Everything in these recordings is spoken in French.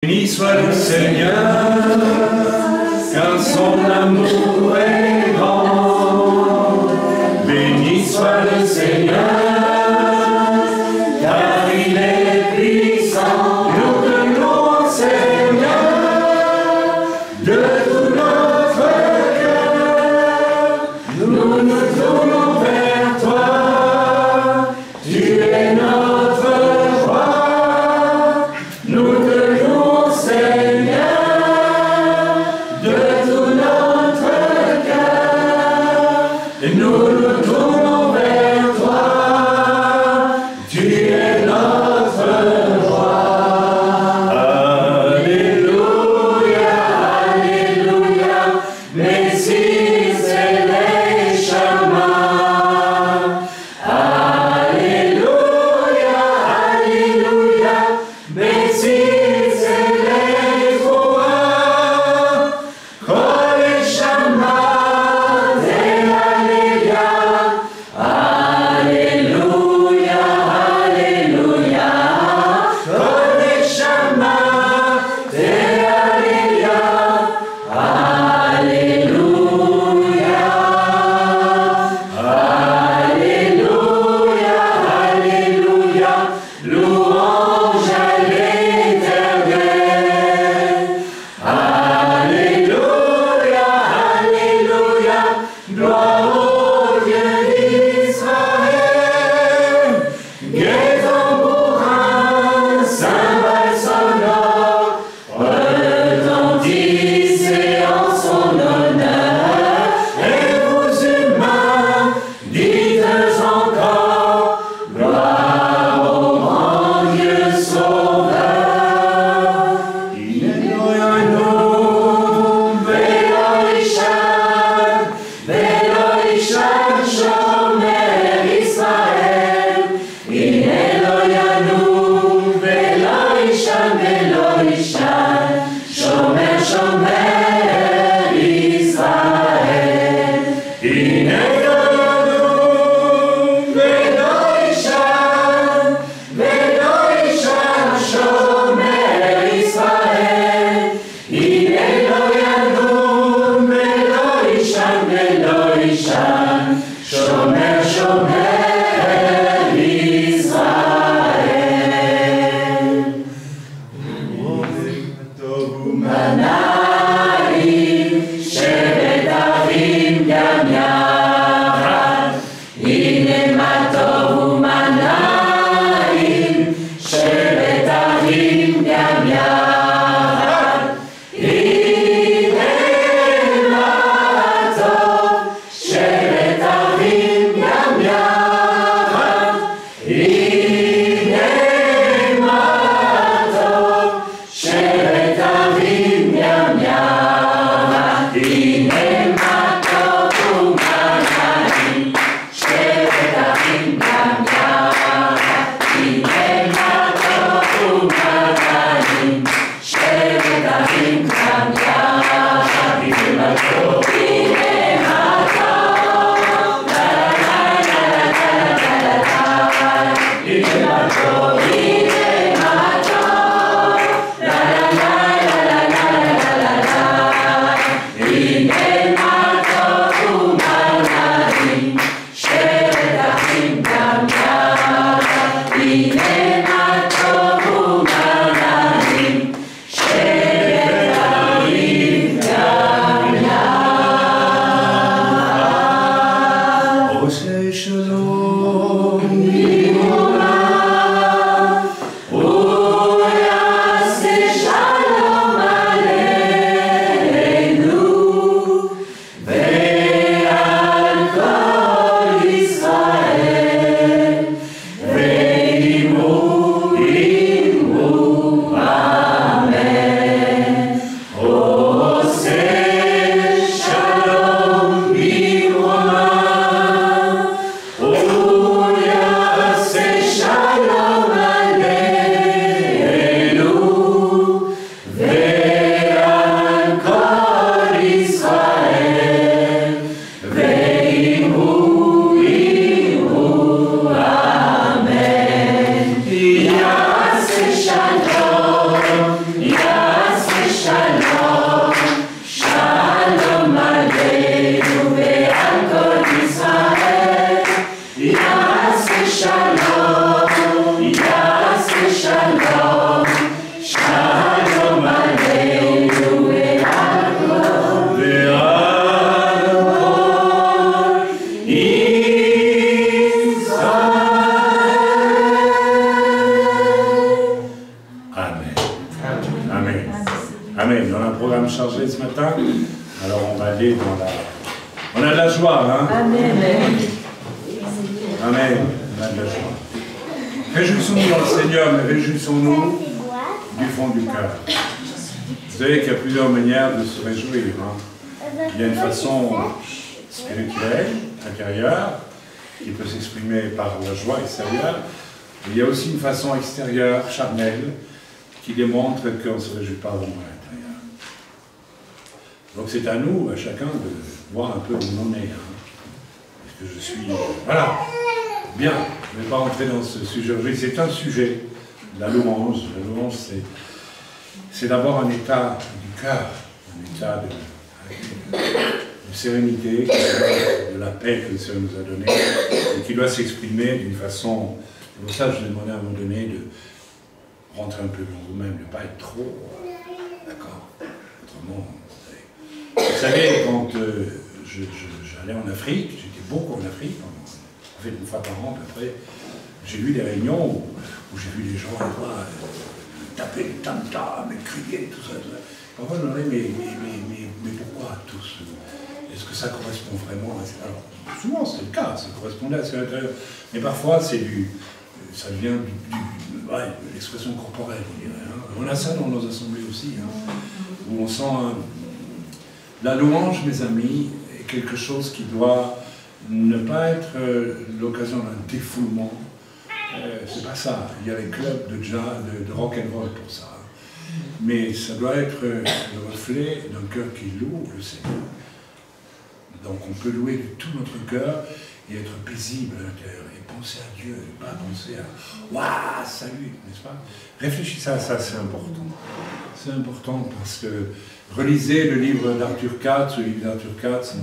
Béni soit le Seigneur, car son amour est grand. Béni soit le Seigneur, car il est puissant. Nous te louons, Seigneur, de tout notre cœur. Nous nous tournons vers toi, tu es notre roi. Nous te louons, Seigneur, de tout notre cœur. Et nous nous tournons vers toi, tu es notre roi. Alléluia, Alléluia, Messie, c'est les chemins. Alléluia, Alléluia, Messie, c'est les voix. Oh, les chemins, et Alléluia, Alléluia, Alléluia. Oh, les chemins, et Alléluia, Alléluia, Alléluia, Alléluia. Louange à l'Éternel. Alléluia, Alléluia, gloire au Dieu d'Israël. Gai tambourin, cymbales sonores, retentissez en son honneur. Et vous humains, dites encore, gloire au grand Dieu sauveur. Veloichan, Shomer Israël. Ineloyanu, Veloichan, Veloichan, Shomer, Shomer Israël. Ineloyanu, Veloichan, Veloichan, Shomer Israël. Ineloyanu, Veloichan, Veloichan, Shomer, Shomer Israël. Manaim, Shevet Avim Gam Yachad. Hine ma tovu manaim, Shevet Avim Gam Yachad. Hine ma tov, Shevet Avim Gam Yachad. Hine ma tov, Shevet Avim Gam Amen. Amen. On a un programme chargé ce matin, alors on va aller dans la... On a de la joie, hein? Amen. Amen. On a de la joie. Réjouissons-nous dans le Seigneur, mais réjouissons-nous du fond du cœur. Vous savez qu'il y a plusieurs manières de se réjouir. Hein. Il y a une façon spirituelle, intérieure, qui peut s'exprimer par la joie extérieure. Il y a aussi une façon extérieure, charnelle, qui démontre qu'on ne se réjouit pas vraiment à l'intérieur. Donc c'est à nous, à chacun, de voir un peu où on est. Hein. Est-ce que je suis... Voilà. Bien. Je ne vais pas rentrer dans ce sujet. C'est un sujet, la louange. La louange, c'est d'abord un état du cœur, un état de sérénité, de la paix que le Seigneur nous a donnée, et qui doit s'exprimer d'une façon... C'est pour ça que je demandais à un moment donné de rentrer un peu dans vous-même, de ne pas être trop... D'accord. Autrement, vous savez, quand j'allais en Afrique, j'étais beaucoup en Afrique, en fait une fois par an à peu près, j'ai vu des réunions où j'ai vu des gens taper les tam-tams, crier, tout ça. Parfois je me demandais, mais pourquoi tous? Est-ce que ça correspond vraiment à... Alors, souvent c'est le cas, ça correspondait à ce qu'il y a à l'intérieur. Mais parfois ça vient de l'expression corporelle, on dirait. Hein. On a ça dans nos assemblées aussi, hein, où on sent la louange, mes amis, est quelque chose qui doit ne pas être l'occasion d'un défoulement. C'est pas ça. Il y a les clubs de jazz, de rock and roll pour ça. Mais ça doit être le reflet d'un cœur qui loue le Seigneur. Donc on peut louer de tout notre cœur et être paisible à l'intérieur et penser à Dieu, et pas penser à « Waouh, salut !» n'est-ce pas? Réfléchissez à ça, c'est important. C'est important parce que relisez le livre d'Arthur Katz, le livre d'Arthur Katz,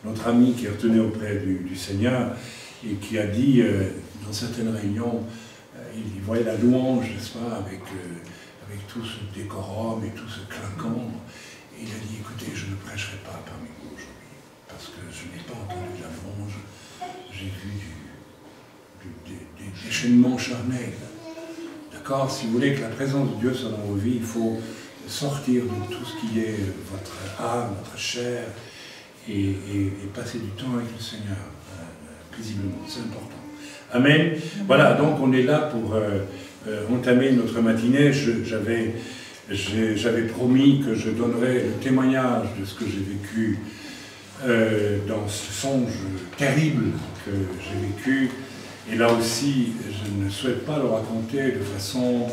notre ami qui est retenu auprès du Seigneur et qui a dit dans certaines réunions, il voyait la louange, n'est-ce pas, avec tout ce décorum et tout ce clinquant. Et il a dit, écoutez, je ne prêcherai pas parmi vous aujourd'hui, parce que je n'ai pas entendu la louange, j'ai vu des déchaînements charnels. D'accord? Si vous voulez que la présence de Dieu soit dans vos vies, il faut sortir de tout ce qui est votre âme, votre chair, et passer du temps avec le Seigneur, paisiblement, c'est important. Amen. Voilà, donc on est là pour entamer notre matinée. J'avais promis que je donnerais le témoignage de ce que j'ai vécu dans ce songe terrible que j'ai vécu. Et là aussi, je ne souhaite pas le raconter de façon,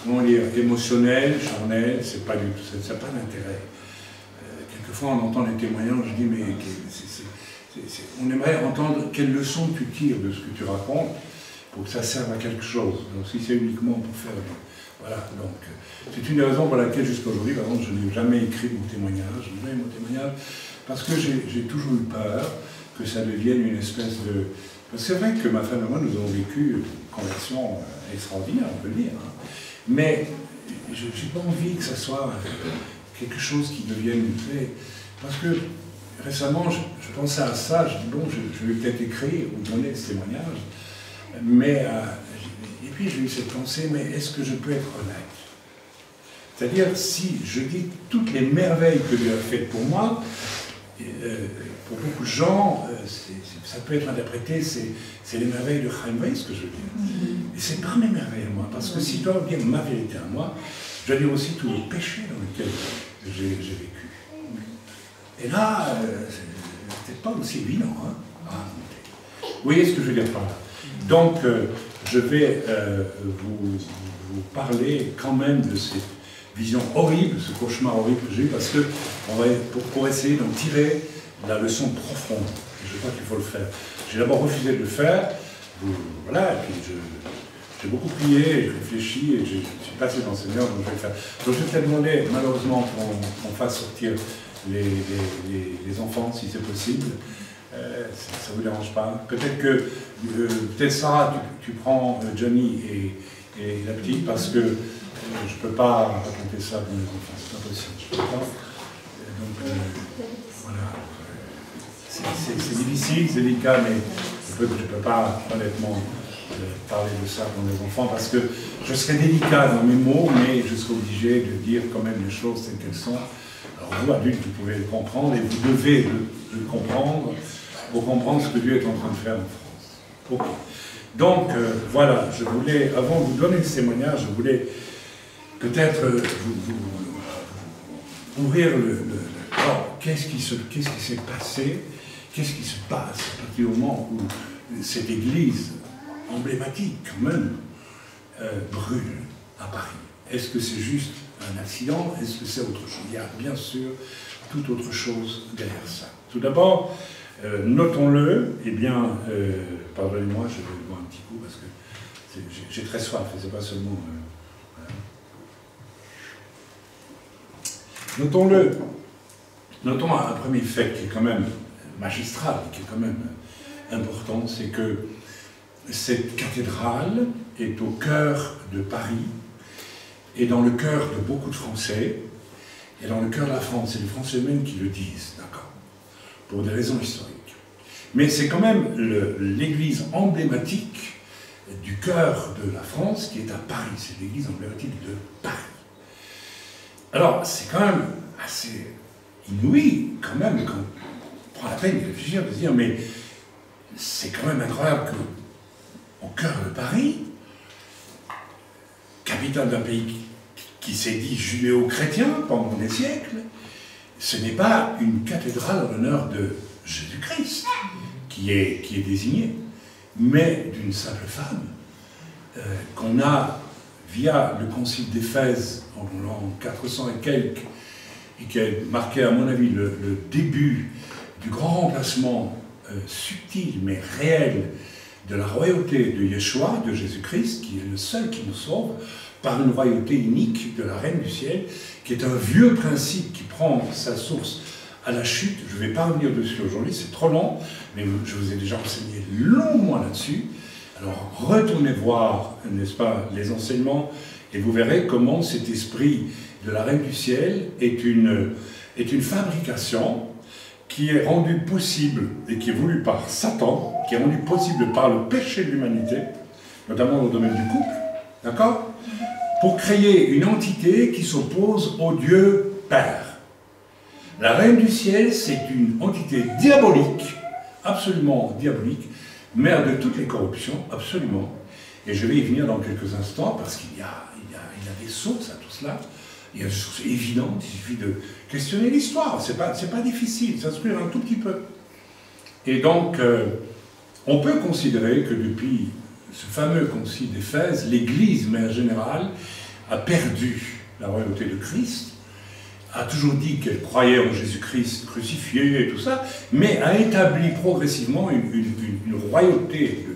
comment dire, émotionnelle, charnelle, c'est pas du tout, ça n'a pas d'intérêt. Quelquefois on entend des témoignages, je dis mais on aimerait entendre quelle leçon tu tires de ce que tu racontes pour que ça serve à quelque chose. Donc si c'est uniquement pour faire... Voilà, donc c'est une des raisons pour laquelle jusqu'à aujourd'hui, par exemple, je n'ai jamais écrit mon témoignage, parce que j'ai toujours eu peur que ça devienne une espèce de... C'est vrai que ma femme et moi, nous avons vécu une conversion extraordinaire, on peut le dire, hein. Mais je n'ai pas envie que ça soit quelque chose qui devienne fait. Parce que récemment, je pensais à ça, je dis bon, je vais peut-être écrire ou donner ce témoignage, mais et puis j'ai eu cette pensée, mais est-ce que je peux être honnête? C'est-à-dire, si je dis toutes les merveilles que Dieu a faites pour moi, pour beaucoup de gens, ça peut être interprété, c'est les merveilles de Chaim Weiss, ce que je veux dire. Et c'est pas mes merveilles à moi, parce que si je dois dire ma vérité à moi, je dois dire aussi tous les péchés dans lesquels j'ai vécu. Et là, c'est peut-être pas aussi évident. Hein, vous voyez ce que je veux dire par là? Donc, je vais vous parler quand même de cette vision horrible, ce cauchemar horrible que j'ai eu, parce que pour essayer d'en tirer la leçon profonde. Et je crois qu'il faut le faire. J'ai d'abord refusé de le faire, voilà, et puis j'ai beaucoup prié, j'ai réfléchi, et je suis passé dans le Seigneur, donc je vais le faire. Donc je vais te demander, malheureusement, qu'on fasse sortir les enfants, si c'est possible. Ça ne vous dérange pas? Peut-être que, peut-être Sarah, tu prends Johnny et la petite, parce que je ne peux pas raconter ça pour les enfants, c'est pas possible. Je peux pas. Donc, voilà. C'est difficile, c'est délicat, mais je ne peux pas, honnêtement, parler de ça pour nos enfants, parce que je serai délicat dans mes mots, mais je serai obligé de dire quand même les choses telles qu'elles sont. Alors vous, adultes, vous pouvez le comprendre, et vous devez le comprendre, pour comprendre ce que Dieu est en train de faire en France. Okay. Donc, voilà, je voulais, avant de vous donner ce témoignage, je voulais peut-être ouvrir alors, qu'est-ce qui s'est passé, qu'est-ce qui se passe à partir du moment où cette église emblématique, quand même, brûle à Paris. Est-ce que c'est juste un accident? Est-ce que c'est autre chose? Il y a bien sûr toute autre chose derrière ça. Tout d'abord, notons-le, eh bien, pardonnez-moi, je vais boire un petit coup parce que j'ai très soif, et c'est pas seulement... voilà. Notons un premier fait qui est quand même magistral, qui est quand même important, c'est que cette cathédrale est au cœur de Paris, et dans le cœur de beaucoup de Français, et dans le cœur de la France, c'est les Français eux-mêmes qui le disent, d'accord, pour des raisons historiques. Mais c'est quand même l'église emblématique du cœur de la France qui est à Paris, c'est l'église emblématique de Paris. Alors, c'est quand même assez inouï, quand même, quand on prend la peine de réfléchir, de se dire, mais c'est quand même incroyable qu'au cœur de Paris, capitale d'un pays qui s'est dit judéo-chrétien pendant des siècles, ce n'est pas une cathédrale en l'honneur de Jésus-Christ qui est désignée, mais d'une simple femme qu'on a, via le concile d'Éphèse en l'an 400 et quelques, et qui a marqué, à mon avis, le début du grand remplacement subtil mais réel de la royauté de Yeshua, de Jésus-Christ, qui est le seul qui nous sauve, par une royauté unique de la Reine du Ciel, qui est un vieux principe qui prend sa source à la chute. Je ne vais pas revenir dessus aujourd'hui, c'est trop long, mais je vous ai déjà enseigné longuement là-dessus. Alors retournez voir, n'est-ce pas, les enseignements, et vous verrez comment cet esprit de la Reine du Ciel est une fabrication qui est rendue possible, et qui est voulue par Satan, qui est rendue possible par le péché de l'humanité, notamment dans le domaine du couple, d'accord, pour créer une entité qui s'oppose au Dieu Père. La Reine du Ciel, c'est une entité diabolique, absolument diabolique, mère de toutes les corruptions, absolument. Et je vais y venir dans quelques instants, parce qu'il y a des sources à tout cela. Il y a des sources évidentes, il suffit de questionner l'histoire. C'est pas difficile, s'instruire un tout petit peu. Et donc, on peut considérer que depuis ce fameux concile d'Éphèse, l'Église, mais en général, a perdu la royauté de Christ, a toujours dit qu'elle croyait en Jésus-Christ crucifié et tout ça, mais a établi progressivement une royauté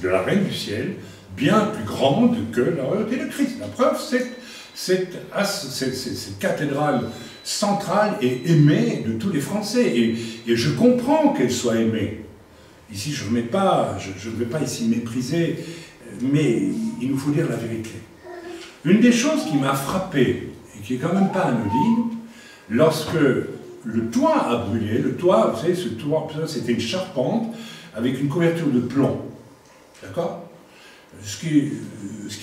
de la Reine du Ciel bien plus grande que la royauté de Christ. La preuve, cette cathédrale centrale est aimée de tous les Français, et je comprends qu'elle soit aimée. Ici, je ne vais pas ici mépriser, mais il nous faut dire la vérité. Une des choses qui m'a frappé, et qui est quand même pas anodine, lorsque le toit a brûlé, le toit, vous savez, ce toit, c'était une charpente avec une couverture de plomb, d'accord? Ce qui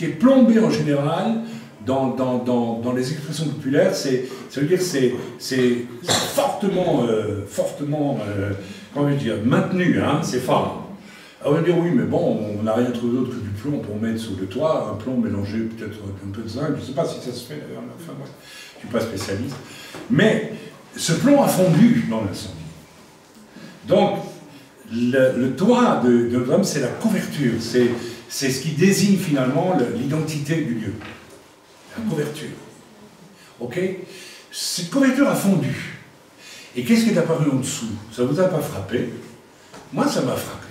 est plombé en général, dans les expressions populaires, ça veut dire que c'est fortement, comment dire, maintenu, hein, c'est fort. Alors on va dire oui, mais bon, on n'a rien trouvé d'autre que du plomb pour mettre sur le toit, un plomb mélangé peut-être un peu de zinc, je ne sais pas si ça se fait d'ailleurs, enfin bref, je ne suis pas spécialiste. Mais ce plomb a fondu dans l'incendie. Donc, le toit de l'homme, c'est la couverture, c'est ce qui désigne finalement l'identité du Dieu. La couverture. Ok? Cette couverture a fondu. Et qu'est-ce qui est apparu en dessous? Ça ne vous a pas frappé? Moi, ça m'a frappé.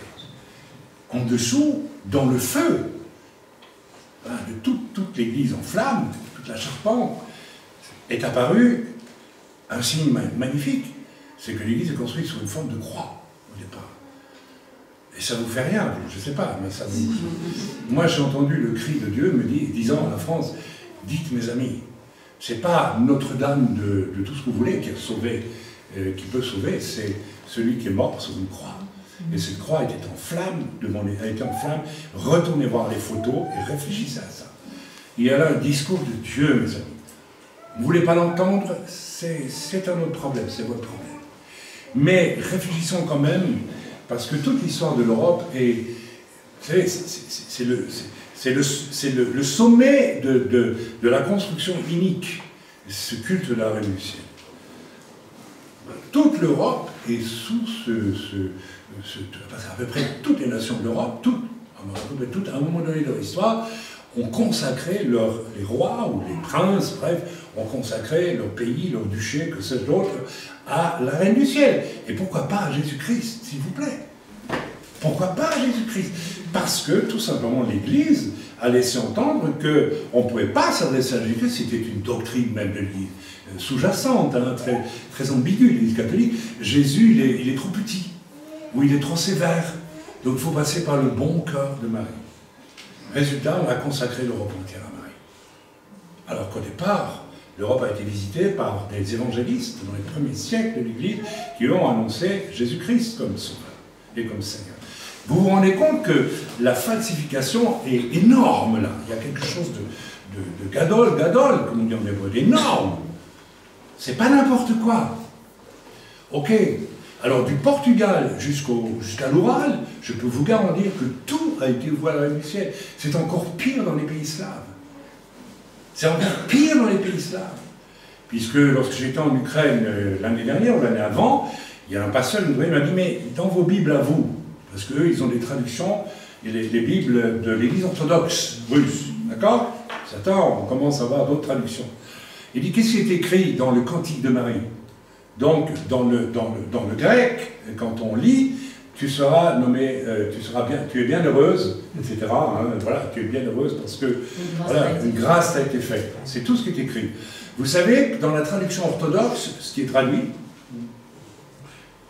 En dessous, dans le feu, hein, de toute l'église en flammes, toute la charpente, est apparu un signe magnifique. C'est que l'église est construite sur une forme de croix, au départ. Et ça vous fait rien, je ne sais pas, mais ça vous... Moi, j'ai entendu le cri de Dieu me disant à la France, dites mes amis, c'est pas Notre-Dame de tout ce que vous voulez qui a sauvé, qui peut sauver, c'est celui qui est mort sur une croix. Et cette croix était en flamme, retournez voir les photos et réfléchissez à ça. Il y a là un discours de Dieu, mes amis. Vous ne voulez pas l'entendre, c'est un autre problème, c'est votre problème. Mais réfléchissons quand même, parce que toute l'histoire de l'Europe est... C'est le sommet de la construction unique, ce culte de la reine du ciel. Toute l'Europe est sous à peu près toutes les nations de l'Europe, à un moment donné de leur histoire, ont consacré les rois ou les princes, bref, ont consacré leur pays, leur duché, que sais-je d'autre, à la reine du ciel. Et pourquoi pas à Jésus-Christ, s'il vous plaît? Pourquoi pas à Jésus-Christ? Parce que, tout simplement, l'Église a laissé entendre qu'on ne pouvait pas s'adresser à Jésus-Christ, c'était une doctrine même de l'Église, sous-jacente, hein, très ambiguë, l'Église catholique. Jésus, il est trop petit, ou il est trop sévère, donc il faut passer par le bon cœur de Marie. Résultat, on a consacré l'Europe entière à Marie. Alors qu'au départ, l'Europe a été visitée par des évangélistes dans les premiers siècles de l'Église qui ont annoncé Jésus-Christ comme sauveur et comme Seigneur. Vous vous rendez compte que la falsification est énorme là. Il y a quelque chose de gadol, comme on dit en hébreu, d'énorme. C'est pas n'importe quoi. Ok. Alors du Portugal jusqu'à l'Oural, je peux vous garantir que tout a été voilé à la reine du ciel. C'est encore pire dans les pays slaves. C'est encore pire dans les pays slaves. Puisque lorsque j'étais en Ukraine l'année dernière ou l'année avant, il y a un pasteur qui m'a dit, mais dans vos Bibles à vous, parce qu'eux, ils ont des traductions, les Bibles de l'Église orthodoxe russe, d'accord? Certains, on commence à avoir d'autres traductions. Il dit, qu'est-ce qui est écrit dans le Cantique de Marie? Donc, dans le grec, quand on lit, tu seras nommé, tu es bien heureuse, etc. Hein, voilà, tu es bien heureuse parce que voilà, une grâce t'a été faite. C'est tout ce qui est écrit. Vous savez que dans la traduction orthodoxe, ce qui est traduit,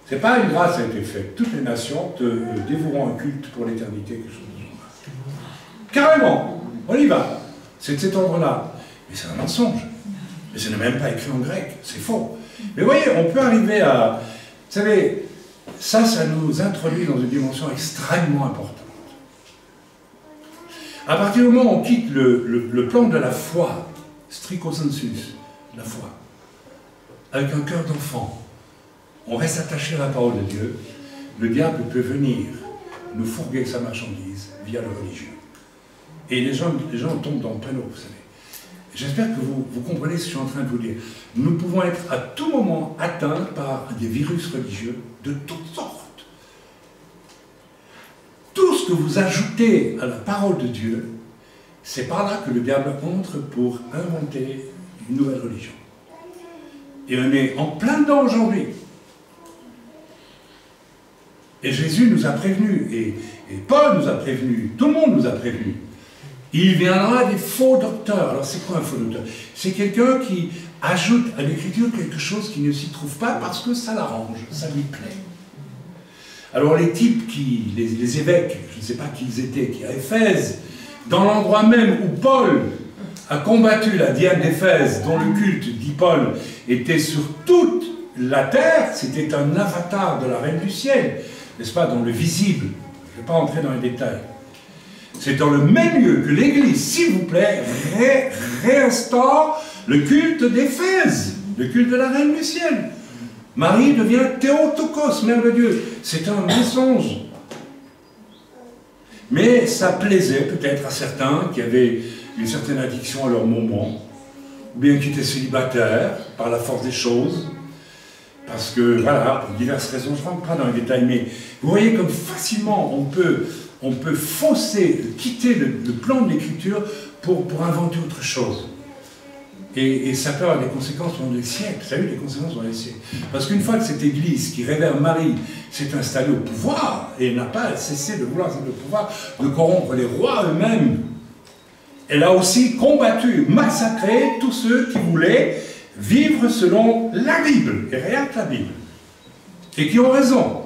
c'est pas une grâce a été faite. Toutes les nations te dévoueront un culte pour l'éternité, quelque chose de genre. Carrément, on y va. C'est de cet ordre-là. Mais c'est un mensonge. Mais ce n'est même pas écrit en grec, c'est faux. Mais vous voyez, on peut arriver à... Vous savez, ça nous introduit dans une dimension extrêmement importante. À partir du moment où on quitte le plan de la foi, stricto sensus, la foi, avec un cœur d'enfant, on reste attaché à la parole de Dieu, le diable peut venir nous fourguer sa marchandise via le religieux. Et les gens tombent dans le panneau, vous savez. J'espère que vous comprenez ce que je suis en train de vous dire. Nous pouvons être à tout moment atteints par des virus religieux de toutes sortes. Tout ce que vous ajoutez à la parole de Dieu, c'est par là que le diable entre pour inventer une nouvelle religion. Et on est en plein dedans aujourd'hui. Et Jésus nous a prévenus, et Paul nous a prévenus, tout le monde nous a prévenus. Il viendra des faux docteurs. Alors c'est quoi un faux docteur? C'est quelqu'un qui ajoute à l'écriture quelque chose qui ne s'y trouve pas parce que ça l'arrange, ça lui plaît. Alors les types, les évêques, je ne sais pas qui ils étaient, qui à Éphèse, dans l'endroit même où Paul a combattu la Diane d'Éphèse, dont le culte, dit Paul, était sur toute la terre, c'était un avatar de la reine du ciel, n'est-ce pas, dans le visible. Je ne vais pas entrer dans les détails. C'est dans le même lieu que l'Église, s'il vous plaît, réinstaure le culte d'Éphèse, le culte de la reine du ciel. Marie devient Théotokos, mère de Dieu. C'est un mensonge. Mais ça plaisait peut-être à certains qui avaient une certaine addiction à leur moment, ou bien qui étaient célibataires par la force des choses, parce que, voilà, pour diverses raisons, je ne rentre pas dans les détails, mais vous voyez comme facilement on peut fausser, quitter le plan de l'écriture pour inventer autre chose. Et ça peut avoir des conséquences pendant des siècles. Ça a eu des conséquences pendant des siècles. Parce qu'une fois que cette Église qui révère Marie s'est installée au pouvoir, et n'a pas cessé de vouloir le pouvoir, de corrompre les rois eux-mêmes, elle a aussi combattu, massacré tous ceux qui voulaient vivre selon la Bible, et rien que la Bible. Et qui ont raison.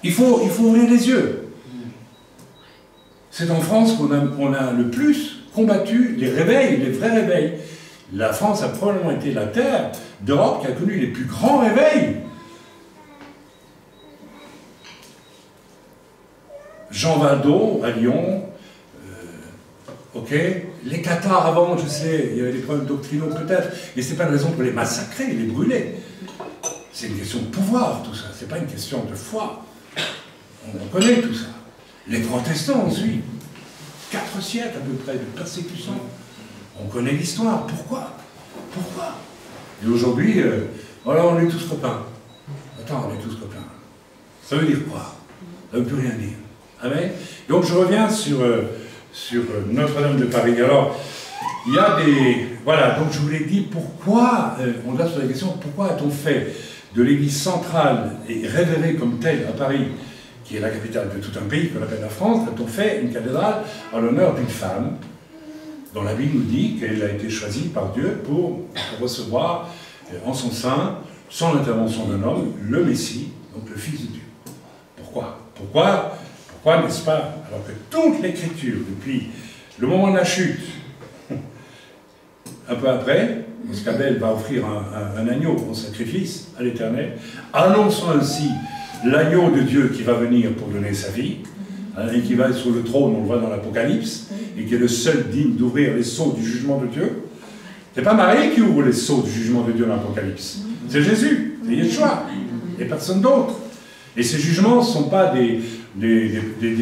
Il faut ouvrir les yeux. C'est en France qu'on a le plus combattu les réveils, les vrais réveils. La France a probablement été la terre d'Europe qui a connu les plus grands réveils. Jean Valdo, à Lyon, ok, les cathares avant, je sais, il y avait des problèmes doctrinaux peut-être, mais ce n'est pas une raison pour les massacrer, les brûler. C'est une question de pouvoir, tout ça, c'est pas une question de foi. On connaît tout ça. Les protestants ensuite, 4 siècles à peu près de persécution. On connaît l'histoire, pourquoi? Pourquoi? Et aujourd'hui, voilà, on est tous copains. Attends, on est tous copains. Ça veut dire quoi? Ça ne veut plus rien dire. Amen. Donc je reviens sur Notre-Dame de Paris. Alors, il y a des... Voilà, donc je vous l'ai dit, pourquoi, on va sur la question, pourquoi a-t-on fait de l'église centrale et révérée comme telle à Paris, qui est la capitale de tout un pays qu'on appelle la France, a-t-on fait une cathédrale en l'honneur d'une femme dont la Bible nous dit qu'elle a été choisie par Dieu pour recevoir en son sein, sans l'intervention d'un homme, le Messie, donc le Fils de Dieu. Pourquoi? Pourquoi, n'est-ce pas? Alors que toute l'Écriture, depuis le moment de la chute, un peu après, qu'Abel va offrir un agneau en sacrifice à l'Éternel, annonçant ainsi l'agneau de Dieu qui va venir pour donner sa vie, et qui va être sur le trône, on le voit dans l'Apocalypse, et qui est le seul digne d'ouvrir les sceaux du jugement de Dieu. C'est pas Marie qui ouvre les sceaux du jugement de Dieu dans l'Apocalypse, c'est Jésus, c'est Yeshua, et personne d'autre. Et ces jugements ne sont pas des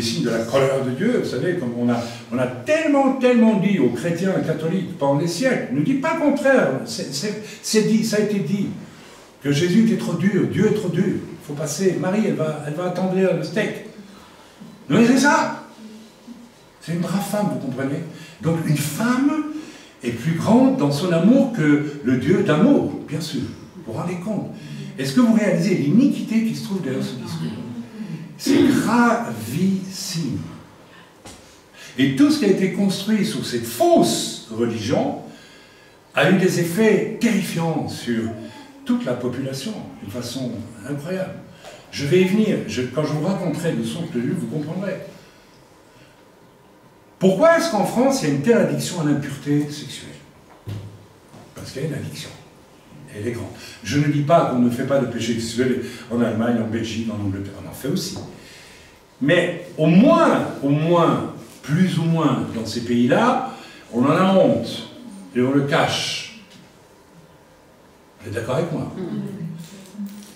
signes de la colère de Dieu. Vous savez, comme on a tellement dit aux chrétiens catholiques pendant des siècles, ne dit pas le contraire, c'est dit, ça a été dit, que Jésus était trop dur, Dieu est trop dur, il faut passer, Marie, elle va attendrir le steak. Mais c'est ça. C'est une brave femme, vous comprenez? Donc une femme est plus grande dans son amour que le Dieu d'amour, bien sûr. Vous vous rendez compte? Est-ce que vous réalisez l'iniquité qui se trouve derrière ce discours? C'est gravissime. Et tout ce qui a été construit sur cette fausse religion a eu des effets terrifiants sur toute la population, d'une façon incroyable. Je vais y venir. Quand je vous raconterai le son de Dieu, vous comprendrez. Pourquoi est-ce qu'en France, il y a une telle addiction à l'impureté sexuelle? Parce qu'il y a une addiction. Elle est grande. Je ne dis pas qu'on ne fait pas de péché sexuel en Allemagne, en Belgique, en Angleterre. On en fait aussi. Mais au moins, plus ou moins, dans ces pays-là, on en a honte. Et on le cache. Vous êtes d'accord avec moi?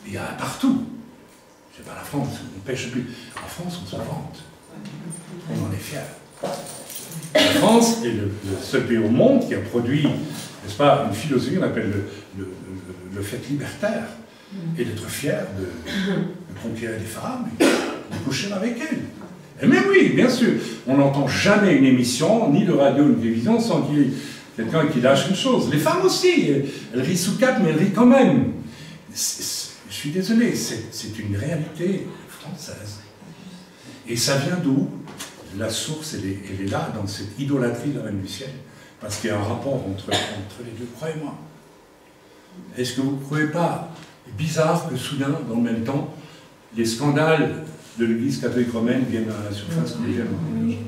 Il y en a partout. C'est pas la France, on ne pêche plus. En France, on se vante. On en est fiers. La France est le seul pays au monde qui a produit, n'est-ce pas, une philosophie qu'on appelle le fait libertaire, et d'être fier de conquérir des femmes, et de coucher avec elles. Et même oui, bien sûr, on n'entend jamais une émission, ni de radio, ni de télévision, sans qu'il y ait quelqu'un qui lâche une chose. Les femmes aussi, elles rient sous cap, mais elles rient quand même. Je suis désolé, c'est une réalité française. Et ça vient d'où? La source, elle est là, dans cette idolâtrie de la Reine du Ciel, parce qu'il y a un rapport entre les deux, croyez-moi. Est-ce que vous ne trouvez pas bizarre que soudain, dans le même temps, les scandales de l'Église catholique romaine viennent à la surface comme ils viennent aujourd'hui?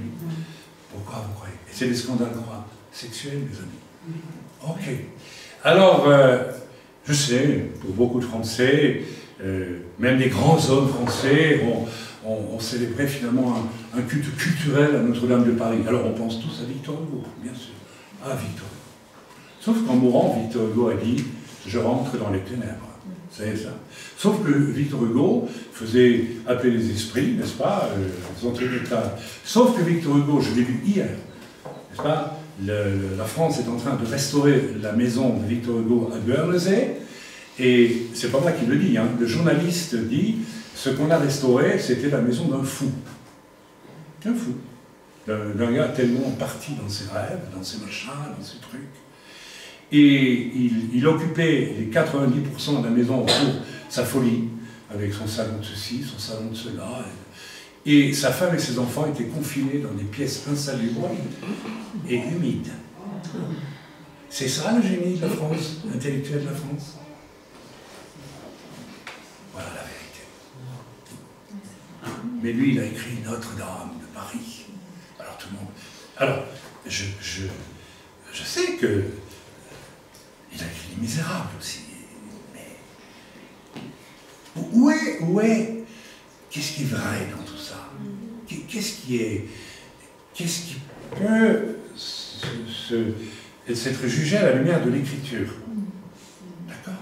Pourquoi vous croyez? Et c'est des scandales quoi? Sexuels, mes amis. Ok. Alors, je sais, pour beaucoup de Français, même des grands hommes français, on célébrait finalement un culte culturel à Notre-Dame de Paris. Alors on pense tous à Victor Hugo, bien sûr. Ah, Victor Hugo. Sauf qu'en mourant, Victor Hugo a dit « Je rentre dans les ténèbres ». Vous savez ça? Sauf que Victor Hugo faisait appeler les esprits, n'est-ce pas, sauf que Victor Hugo, je l'ai vu hier, n'est-ce pas, la France est en train de restaurer la maison de Victor Hugo à Guernesey, et c'est pas moi qui le dis, hein, le journaliste dit ce qu'on a restauré, c'était la maison d'un fou. Un fou. D'un gars tellement parti dans ses rêves, dans ses machins, dans ses trucs. Et il occupait les 90% de la maison pour sa folie, avec son salon de ceci, son salon de cela. Et sa femme et ses enfants étaient confinés dans des pièces insalubres et humides. C'est ça le génie de la France, l'intellectuel de la France. Voilà la vérité. Mais lui, il a écrit Notre-Dame de Paris. Alors tout le monde... Alors, je sais que il a écrit Les Misérables aussi. Mais où est qu'est-ce qui est vrai dans tout ça? qu'est-ce qui peut s'être jugé à la lumière de l'écriture? D'accord?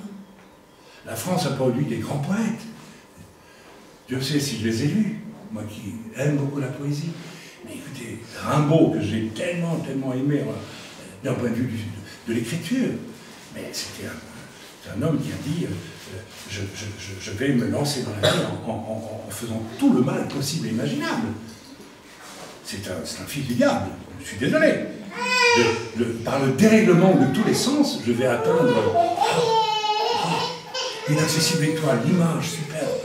La France a produit des grands poètes. Dieu sait si je les ai lus, moi qui aime beaucoup la poésie. Mais écoutez, Rimbaud, que j'ai tellement aimé d'un point de vue de l'écriture, mais c'était un homme qui a dit je vais me lancer dans la vie en faisant tout le mal possible et imaginable. C'est un fils du diable, je suis désolé. Par le dérèglement de tous les sens, je vais atteindre une accessible étoile, l'image superbe.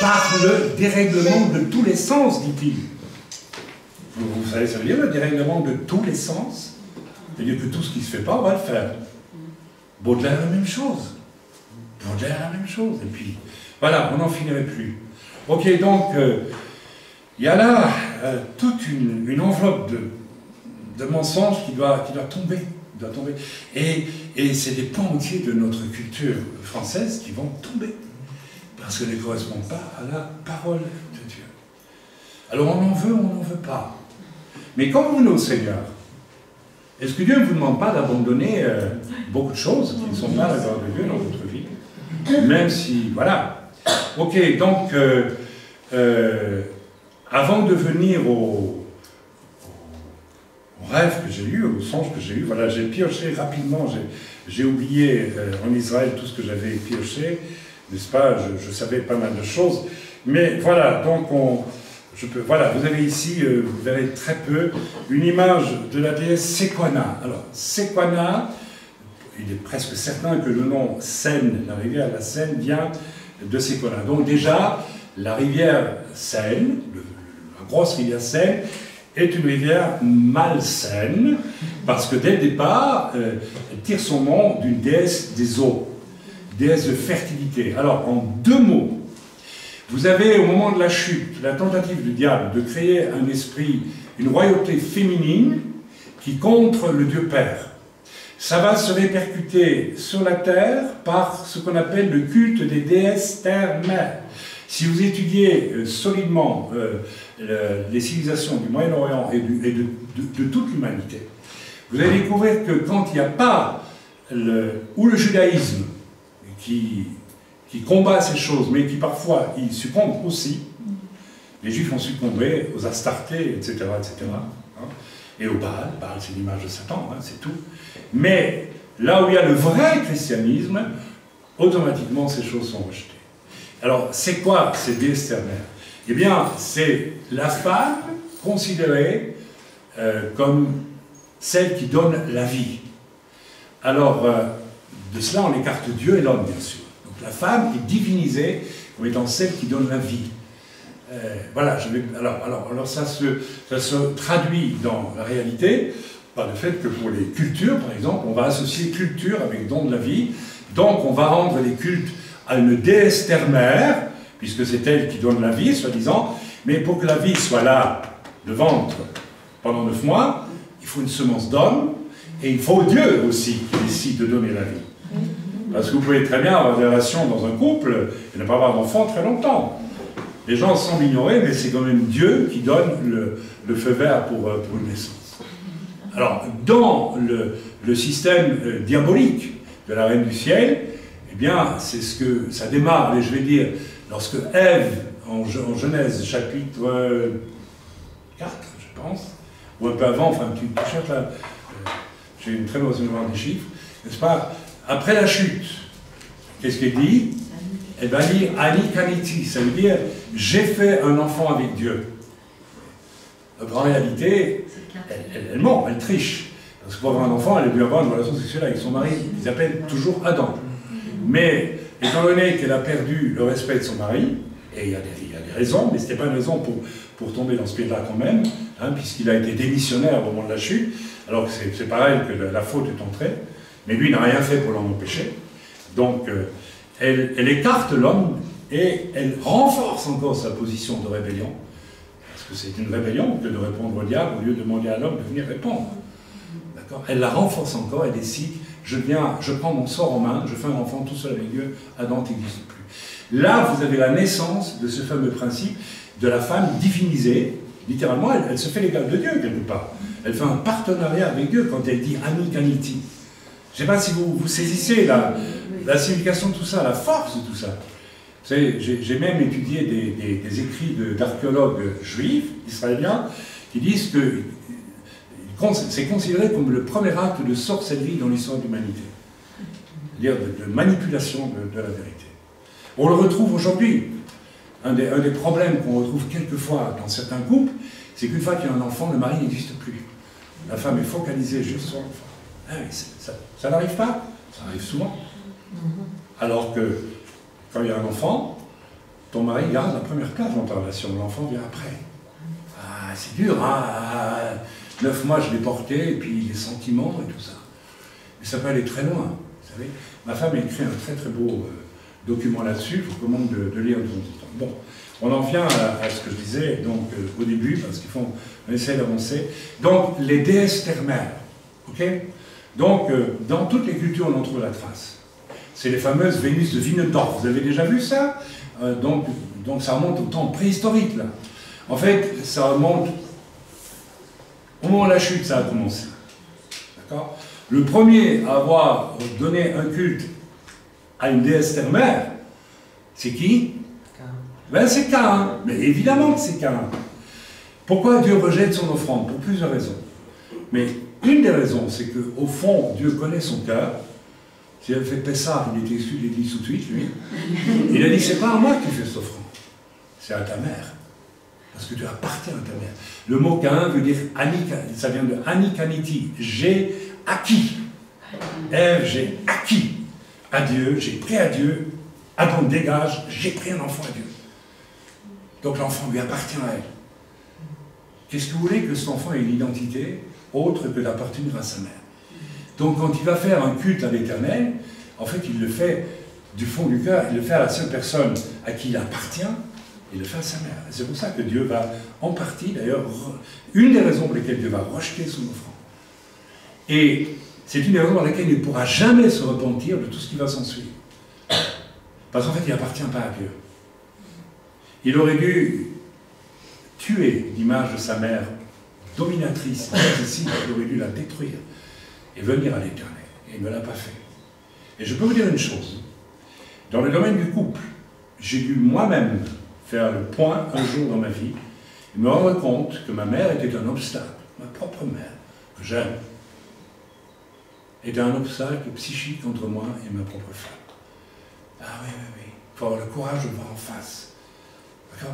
Par le dérèglement de tous les sens, dit-il. Vous savez, ça veut dire le dérèglement de tous les sens. C'est-à-dire que tout ce qui ne se fait pas, on va le faire. Baudelaire, la même chose. Baudelaire, la même chose. Et puis, voilà, on n'en finirait plus. Ok, donc, il y a là toute une enveloppe de mensonges qui doit tomber. Et c'est des pans entiers de notre culture française qui vont tomber. Parce qu'elle ne correspond pas à la parole de Dieu. Alors on en veut ou on n'en veut pas. Mais quand vous venez au Seigneur, est-ce que Dieu ne vous demande pas d'abandonner beaucoup de choses qui ne sont pas la gloire de Dieu dans votre vie? Même si, voilà. Ok, donc, avant de venir au rêve que j'ai eu, au songe que j'ai eu, voilà, j'ai pioché rapidement, j'ai oublié en Israël tout ce que j'avais pioché, n'est-ce pas? Je savais pas mal de choses, mais voilà, donc voilà, vous avez ici, vous verrez très peu, une image de la déesse Sequana. Alors, Sequana, il est presque certain que le nom Seine, la rivière la Seine, vient de Sequana. Donc déjà, la rivière Seine, la grosse rivière Seine, est une rivière malsaine, parce que dès le départ, elle tire son nom d'une déesse des eaux, déesse de fertilité. Alors, en deux mots, vous avez au moment de la chute, la tentative du diable de créer un esprit, une royauté féminine qui contre le Dieu Père. Ça va se répercuter sur la terre par ce qu'on appelle le culte des déesses terre-mère. Si vous étudiez solidement les civilisations du Moyen-Orient et de toute l'humanité, vous allez découvrir que quand il n'y a pas le judaïsme qui combat ces choses, mais qui parfois y succombe aussi, les Juifs ont succombé aux Astartés, etc., etc., hein, et au Baal. Baal, c'est l'image de Satan, hein, c'est tout. Mais là où il y a le vrai christianisme, automatiquement ces choses sont rejetées. Alors, c'est quoi ces déesses ternaires? Eh bien, c'est la femme considérée comme celle qui donne la vie. Alors, de cela, on écarte Dieu et l'homme, bien sûr. Donc, la femme est divinisée comme étant celle qui donne la vie. Voilà, alors ça se traduit dans la réalité par le fait que pour les cultures, par exemple, on va associer culture avec don de la vie. Donc, on va rendre les cultes à une déesse terre-mère, puisque c'est elle qui donne la vie, soi-disant, mais pour que la vie soit là, le ventre, pendant 9 mois, il faut une semence d'homme, et il faut Dieu aussi qui décide de donner la vie. Parce que vous pouvez très bien avoir des relations dans un couple et ne pas avoir d'enfant très longtemps. Les gens semblent ignorer, mais c'est quand même Dieu qui donne le feu vert pour une naissance. Alors, dans le système diabolique de la Reine du Ciel, eh bien, c'est ce que ça démarre, et je vais dire, lorsque Ève, en Genèse, chapitre 4, je pense, ou un peu avant, enfin, tu cherches là, j'ai une très mauvaise mémoire des chiffres, n'est-ce pas? Après la chute, qu'est-ce qu'elle dit? Elle va dire Ani Kaniti, ça veut dire j'ai fait un enfant avec Dieu. Donc en réalité, elle ment, elle triche. Parce que pour avoir un enfant, elle a dû avoir une relation sexuelle avec son mari, qu'ils appellent toujours Adam. Mais étant donné qu'elle a perdu le respect de son mari, et il y a des raisons, mais ce n'était pas une raison pour tomber dans ce pied-là quand même, hein, puisqu'il a été démissionnaire au moment de la chute, alors que c'est par elle que la faute est entrée, mais lui n'a rien fait pour l'en empêcher. Donc, elle écarte l'homme et elle renforce encore sa position de rébellion, parce que c'est une rébellion que de répondre au diable au lieu de demander à l'homme de venir répondre. D'accord? Elle la renforce encore, elle décide, je prends mon sort en main, je fais un enfant tout seul avec Dieu, Adam n'existe plus. Là, vous avez la naissance de ce fameux principe de la femme divinisée, littéralement, elle se fait l'égale de Dieu quelque part. Elle fait un partenariat avec Dieu quand elle dit Anikaniti. Je ne sais pas si vous saisissez la signification de tout ça, la force de tout ça. Vous savez, j'ai même étudié des écrits d'archéologues juifs, israéliens, qui disent que c'est considéré comme le premier acte de sorcellerie dans l'histoire de l'humanité. C'est-à-dire de manipulation de la vérité. On le retrouve aujourd'hui. Un des problèmes qu'on retrouve quelquefois dans certains couples, c'est qu'une fois qu'il y a un enfant, le mari n'existe plus. La femme est focalisée juste sur l'enfant. Ah oui, ça n'arrive pas? Ça arrive souvent. Alors que, quand il y a un enfant, ton mari garde la première place dans ta relation, l'enfant vient après. Ah, c'est dur, hein? 9 mois je l'ai porté, et puis les sentiments et tout ça. Mais ça peut aller très loin, vous savez. Ma femme a écrit un très très beau document là-dessus, je vous recommande de lire de temps en temps. Bon, on en vient à ce que je disais donc, au début, parce qu'il faut on essaie d'avancer. Donc, les déesses ternaires, ok? Donc, dans toutes les cultures, on en trouve la trace. C'est les fameuses Vénus de Winnetorf. Vous avez déjà vu ça? Donc, ça remonte au temps préhistorique, là. En fait, ça remonte au moment de la chute, ça a commencé. D'accord? Le premier à avoir donné un culte à une déesse ternaire, c'est qui? Ben, c'est Caïn. Mais évidemment que c'est Caïn. Pourquoi Dieu rejette son offrande? Pour plusieurs raisons. Mais une des raisons, c'est qu'au fond, Dieu connaît son cœur. Si elle fait Pessah, il était exclu de l'église tout de suite, lui. Il a dit, c'est pas à moi que tu fais cette offrande, c'est à ta mère. Parce que tu appartiens à ta mère. Le mot Caïn veut dire ça vient de Anikaniti, j'ai acquis. Ève, j'ai acquis à Dieu, j'ai pris à Dieu, Adam dégage, j'ai pris un enfant à Dieu. Donc l'enfant lui appartient à elle. Qu'est-ce que vous voulez que cet enfant ait une identité autre que d'appartenir à sa mère? Donc quand il va faire un culte à l'Éternel, en fait il le fait du fond du cœur, il le fait à la seule personne à qui il appartient, il le fait à sa mère. C'est pour ça que Dieu va, en partie d'ailleurs, une des raisons pour lesquelles Dieu va rejeter son offrande. Et c'est une des raisons pour laquelle il ne pourra jamais se repentir de tout ce qui va s'en suivre. Parce qu'en fait il n'appartient pas à Dieu. Il aurait dû tuer l'image de sa mère dominatrice, ici, il aurait dû la détruire et venir à l'Éternel. Et il ne l'a pas fait. Et je peux vous dire une chose. Dans le domaine du couple, j'ai dû moi-même faire le point un jour dans ma vie et me rendre compte que ma mère était un obstacle. Ma propre mère, que j'aime, était un obstacle psychique entre moi et ma propre femme. Ah oui, oui, oui. Il faut avoir le courage de voir en face.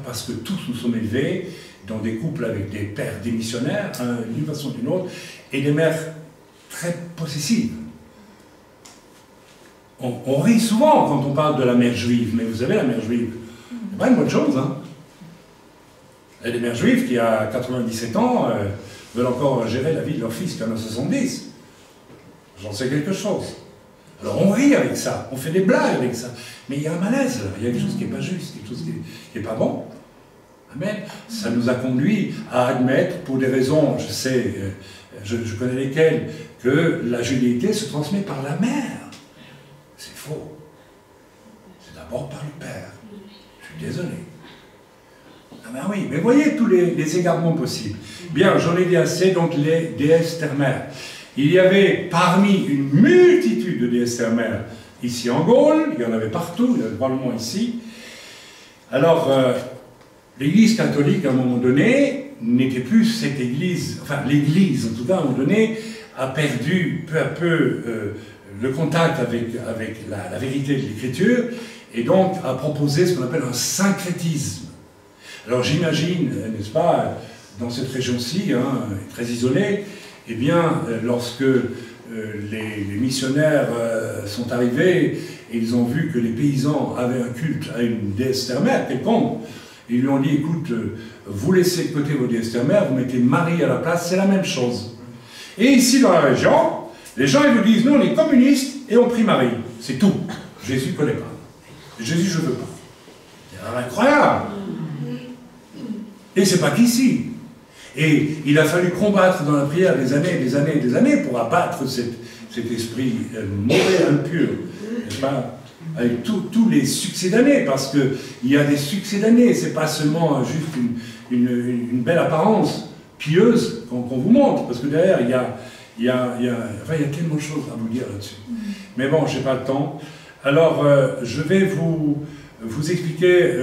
Parce que tous nous sommes élevés dans des couples avec des pères démissionnaires, d'une façon ou d'une autre, et des mères très possessives. On rit souvent quand on parle de la mère juive, mais vous savez, la mère juive, c'est pas une bonne chose, hein. Il y a des mères juives qui, à 97 ans, veulent encore gérer la vie de leur fils qui en a 70. J'en sais quelque chose. Alors on rit avec ça, on fait des blagues avec ça, mais il y a un malaise là, il y a quelque chose qui n'est pas juste, quelque chose qui n'est pas bon. Amen. Ça nous a conduit à admettre, pour des raisons, je sais, je connais lesquelles, que la judéité se transmet par la mère. C'est faux. C'est d'abord par le père. Je suis désolé. Ah ben oui, mais voyez tous les égarements possibles. Bien, j'en ai dit assez, donc les déesses ternaires. Il y avait parmi une multitude de déesses ternaires ici en Gaule, il y en avait partout, il y en avait probablement ici. Alors, l'Église catholique, à un moment donné, n'était plus cette Église, enfin l'Église, en tout cas, à un moment donné, a perdu peu à peu le contact avec la vérité de l'Écriture, et donc a proposé ce qu'on appelle un syncrétisme. Alors j'imagine, n'est-ce pas, dans cette région-ci, hein, très isolée, eh bien, lorsque les missionnaires sont arrivés et ils ont vu que les paysans avaient un culte à une déesse ternaire quelconque, ils lui ont dit, écoute, vous laissez de côté vos déesses ternaires, vous mettez Marie à la place, c'est la même chose. Et ici, dans la région, les gens, ils vous disent, nous, on est communistes et on prie Marie. C'est tout. Jésus ne connaît pas. Jésus, je ne veux pas. C'est incroyable. Et c'est pas qu'ici. Et il a fallu combattre dans la prière des années et des années et des années pour abattre cet esprit mauvais, impur, n'est-ce pas, avec tous les succès d'année, parce qu'il y a des succès d'année, c'est pas seulement juste une belle apparence pieuse qu'on vous montre, parce que derrière, il y a tellement de choses à vous dire là-dessus. Mais bon, je n'ai pas le temps. Alors, je vais vous expliquer,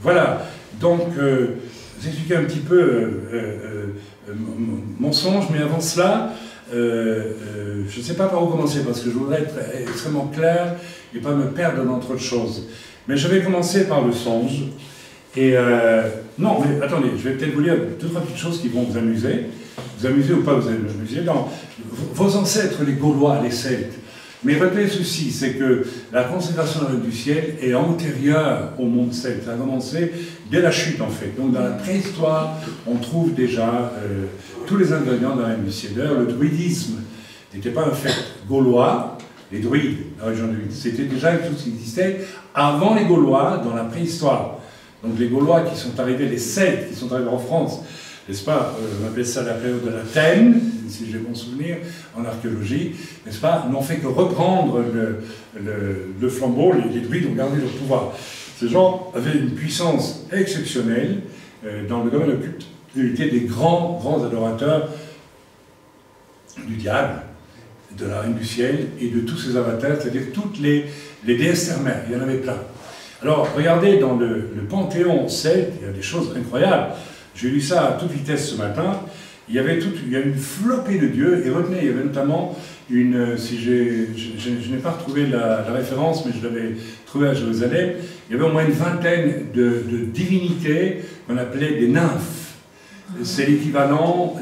voilà, donc, vous expliquer un petit peu mon songe, mais avant cela, je ne sais pas par où commencer, parce que je voudrais être extrêmement clair et pas me perdre dans trop de choses. Mais je vais commencer par le songe. Et non, mais attendez, je vais peut-être vous lire 2-3 petites choses qui vont vous amuser. Vous amuser ou pas vous amuser. Non, vos ancêtres, les Gaulois, les Celtes. Mais retenez ceci, c'est que la consécration du ciel est antérieure au monde celte. Ça a commencé dès la chute, en fait. Donc, dans la préhistoire, on trouve déjà tous les ingrédients dans la du ciel. D'ailleurs, le druidisme n'était pas un fait gaulois. Les druides, la région druide, c'était déjà quelque chose qui existait avant les Gaulois dans la préhistoire. Donc les Gaulois qui sont arrivés, les Celtes qui sont arrivés en France, n'est-ce pas, on appelle ça la période de la Tène, si j'ai bon souvenir, en archéologie, n'est-ce pas, n'ont fait que reprendre le flambeau, les druides ont gardé leur pouvoir. Ces gens avaient une puissance exceptionnelle dans le domaine occulte. Ils étaient des grands adorateurs du diable, de la Reine du Ciel et de tous ses avatars, c'est-à-dire toutes les déesses ternaires, il y en avait plein. Alors, regardez, dans le panthéon celte, il y a des choses incroyables. J'ai lu ça à toute vitesse ce matin. Il y a une flopée de dieux, et retenez, il y avait notamment une, je n'ai pas retrouvé la référence, mais je l'avais trouvé à Jérusalem, il y avait au moins une vingtaine de divinités qu'on appelait des nymphes. C'est l'équivalent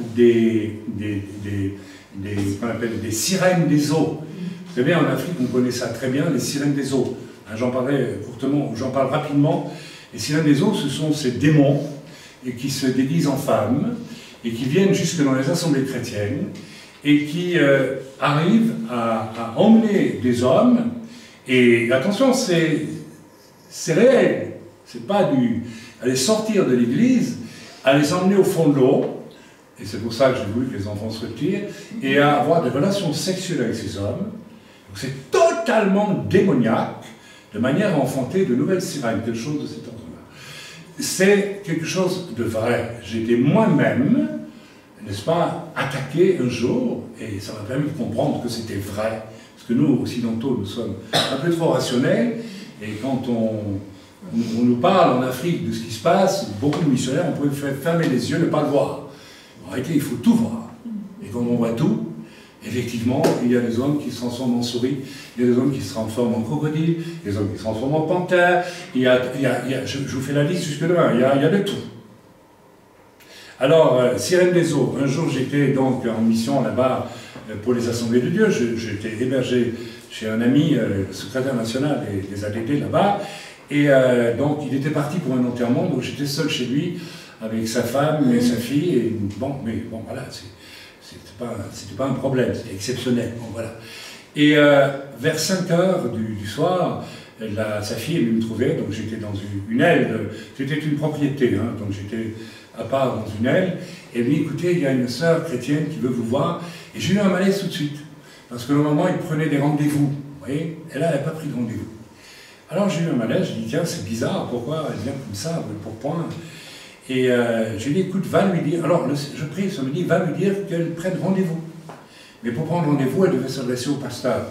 qu'on appelle des sirènes des eaux. Vous savez, en Afrique, on connaît ça très bien, les sirènes des eaux. J'en parlerai courtement, j'en parle rapidement. Les sirènes des eaux, ce sont ces démons et qui se déguisent en femmes et qui viennent jusque dans les assemblées chrétiennes et qui arrivent à emmener des hommes. Et attention, c'est réel. C'est pas à les sortir de l'église, à les emmener au fond de l'eau. Et c'est pour ça que j'ai voulu que les enfants se retirent, et à avoir des relations sexuelles avec ces hommes. C'est totalement démoniaque, de manière à enfanter de nouvelles sirènes, quelque chose de cet ordre-là. C'est quelque chose de vrai. J'ai été moi-même, n'est-ce pas, attaqué un jour, et ça m'a permis de comprendre que c'était vrai. Parce que nous, occidentaux, nous sommes un peu trop rationnels, et quand on nous parle en Afrique de ce qui se passe, beaucoup de missionnaires, on pouvait fermer les yeux, ne pas le voir. En réalité, il faut tout voir. Et quand on voit tout, effectivement, il y a des hommes qui se transforment en souris, il y a des hommes qui se transforment en crocodile, il y a des hommes qui se transforment en panthère, je vous fais la liste jusque demain, il y a de tout. Alors, Sirène des eaux, un jour j'étais donc en mission là-bas pour les assemblées de Dieu, j'étais hébergé chez un ami, secrétaire national des ADD là-bas, et donc il était parti pour un enterrement, donc j'étais seul chez lui, avec sa femme et sa fille, et bon, mais bon, voilà, c'était pas un problème, c'était exceptionnel, bon, voilà. Et vers 5 heures du soir, sa fille est venue me trouver, donc j'étais dans une aile, c'était une propriété, hein, donc j'étais à part dans une aile, et elle me dit, écoutez, il y a une sœur chrétienne qui veut vous voir, et j'ai eu un malaise tout de suite, parce que normalement, il prenait des rendez-vous, vous voyez, et là, elle n'a pas pris de rendez-vous. Alors j'ai eu un malaise, j'ai dit, tiens, c'est bizarre, pourquoi elle vient comme ça, pour point. Et je lui ai dit, écoute, va lui dire, alors je prie, ça me dit, va lui dire qu'elle prenne rendez-vous. Mais pour prendre rendez-vous, elle devait s'adresser au pasteur,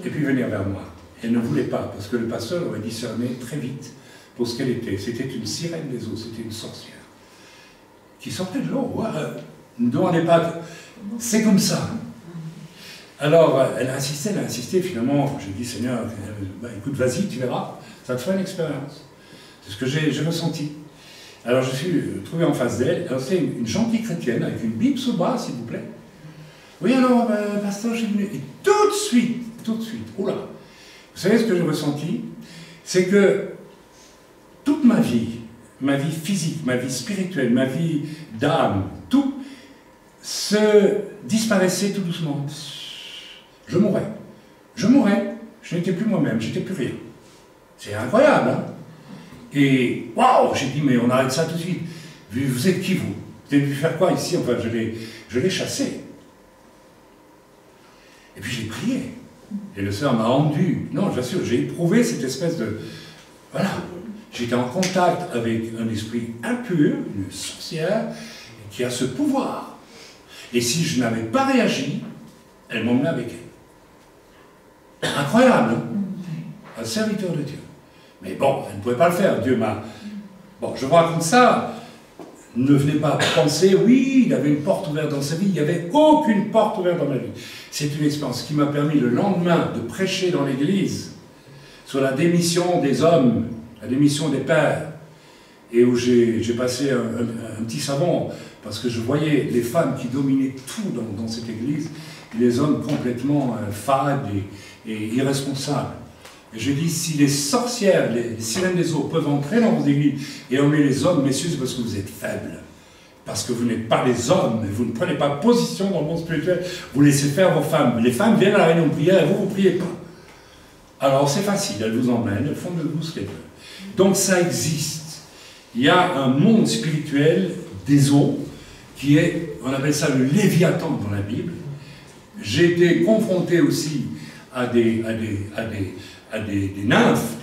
et puis venir vers moi. Et elle ne voulait pas, parce que le pasteur aurait discerné très vite pour ce qu'elle était. C'était une sirène des eaux, c'était une sorcière, qui sortait de l'eau. Ne demandez pas, c'est comme ça. Alors, elle a insisté, finalement, j'ai dit, Seigneur, écoute, vas-y, tu verras, ça te fera une expérience. C'est ce que j'ai ressenti. Alors je suis trouvé en face d'elle, alors c'est une gentille chrétienne avec une Bible sous le bras, s'il vous plaît. Oui, alors, pasteur, j'ai venu. Et tout de suite, oh là, vous savez ce que j'ai ressenti? C'est que toute ma vie physique, ma vie spirituelle, ma vie d'âme, tout se disparaissait tout doucement. Je mourais, je n'étais plus moi-même, j'étais plus rien. C'est incroyable, hein? Et waouh, j'ai dit, mais on arrête ça tout de suite. Vous êtes qui, vous? Vous êtes venu faire quoi ici? Enfin, je l'ai chassé. Et puis j'ai prié. Et le Seigneur m'a rendu. Non, j'assure, j'ai éprouvé cette espèce de... Voilà. J'étais en contact avec un esprit impur, une sorcière, qui a ce pouvoir. Et si je n'avais pas réagi, elle m'emmenait avec elle. Incroyable, hein? Un serviteur de Dieu. Mais bon, elle ne pouvait pas le faire. Dieu m'a... Bon, je vous raconte ça. Ne venez pas penser, oui, il avait une porte ouverte dans sa vie. Il n'y avait aucune porte ouverte dans ma vie. C'est une expérience qui m'a permis le lendemain de prêcher dans l'église sur la démission des hommes, la démission des pères, et où j'ai passé un petit savon, parce que je voyais les femmes qui dominaient tout dans cette église, et les hommes complètement fades et irresponsables. Et je dis, si les sorcières, les sirènes des eaux peuvent entrer dans vos églises et emmener les hommes, messieurs, c'est parce que vous êtes faibles. Parce que vous n'êtes pas les hommes, vous ne prenez pas position dans le monde spirituel, vous laissez faire vos femmes. Les femmes viennent à la réunion de prière et vous ne priez pas. Alors c'est facile, elles vous emmènent, elles font de vous ce qu'elles veulent. Donc ça existe. Il y a un monde spirituel des eaux qui est, on appelle ça le Léviathan dans la Bible. J'ai été confronté aussi à des nymphes,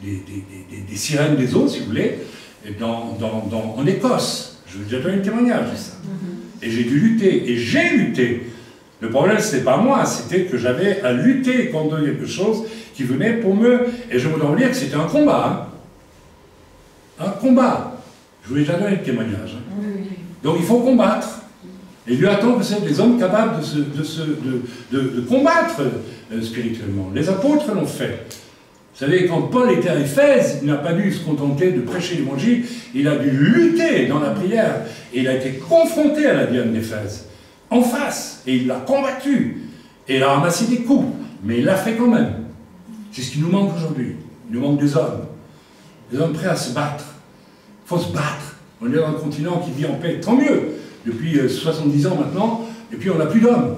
des sirènes des eaux, si vous voulez, en Écosse. Je vous ai déjà donné un témoignage de ça. Et j'ai dû lutter, et j'ai lutté. Le problème, ce n'était pas moi, c'était que j'avais à lutter contre quelque chose qui venait pour me... Et je voudrais vous dire que c'était un combat. Hein. Un combat. Je vous ai déjà donné le témoignage. Hein. Donc il faut combattre. Et Dieu attend que c'est des hommes capables de combattre spirituellement. Les apôtres l'ont fait. Vous savez, quand Paul était à Éphèse, il n'a pas dû se contenter de prêcher l'évangile, il a dû lutter dans la prière. Et il a été confronté à la Diane d'Éphèse, en face, et il l'a combattu. Et il a ramassé des coups, mais il l'a fait quand même. C'est ce qui nous manque aujourd'hui. Il nous manque des hommes prêts à se battre. Il faut se battre. On est dans un continent qui vit en paix, tant mieux. Depuis 70 ans maintenant, et puis on n'a plus d'hommes.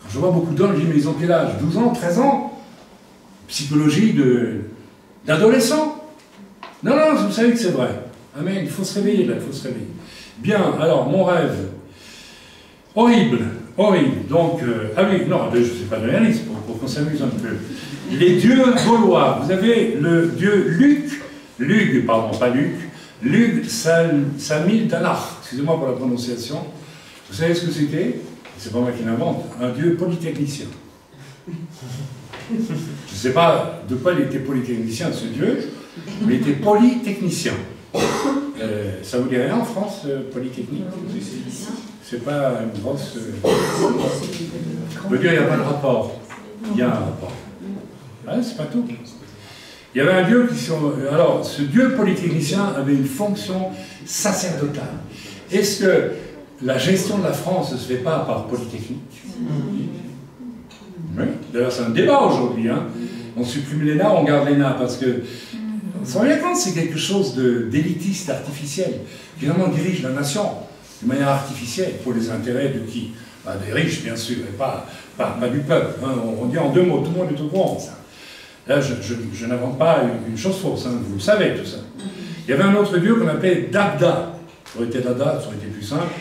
Quand je vois beaucoup d'hommes, je dis, mais ils ont quel âge? 12 ans, 13 ans? Psychologie d'adolescent. Non, vous savez que c'est vrai. Amen, il faut se réveiller là, il faut se réveiller. Bien, alors, mon rêve. Horrible. Donc, ah oui, non, je ne sais pas donner la liste pour qu'on s'amuse un peu. Les dieux gaulois. Vous avez le dieu Lug, Samil Danach. Excusez-moi pour la prononciation. Vous savez ce que c'était? C'est pas moi qui l'invente. Un dieu polytechnicien. Je ne sais pas de quoi il était polytechnicien, ce dieu, mais il était polytechnicien. Ça vous dit rien en France, polytechnique? C'est pas une grosse... Je veux dire, il n'y a pas de rapport. Il y a un rapport. Ah, c'est pas tout. Il y avait un dieu qui... Alors, ce dieu polytechnicien avait une fonction sacerdotale. Est-ce que la gestion de la France ne se fait pas par Polytechnique? Oui. D'ailleurs, c'est un débat aujourd'hui. Hein. On supprime l'ENA, on garde l'ENA, parce que... On se rend bien compte, c'est quelque chose d'élitiste, artificiel. Finalement, on dirige la nation de manière artificielle, pour les intérêts de qui? Des riches, bien sûr, et pas du peuple. Hein. On dit en deux mots, tout le monde est au courant, ça. Là, je n'invente pas une chose fausse, hein. Vous le savez, tout ça. Il y avait un autre dieu qu'on appelait Dabda. Ça aurait été Dada, ça aurait été plus simple.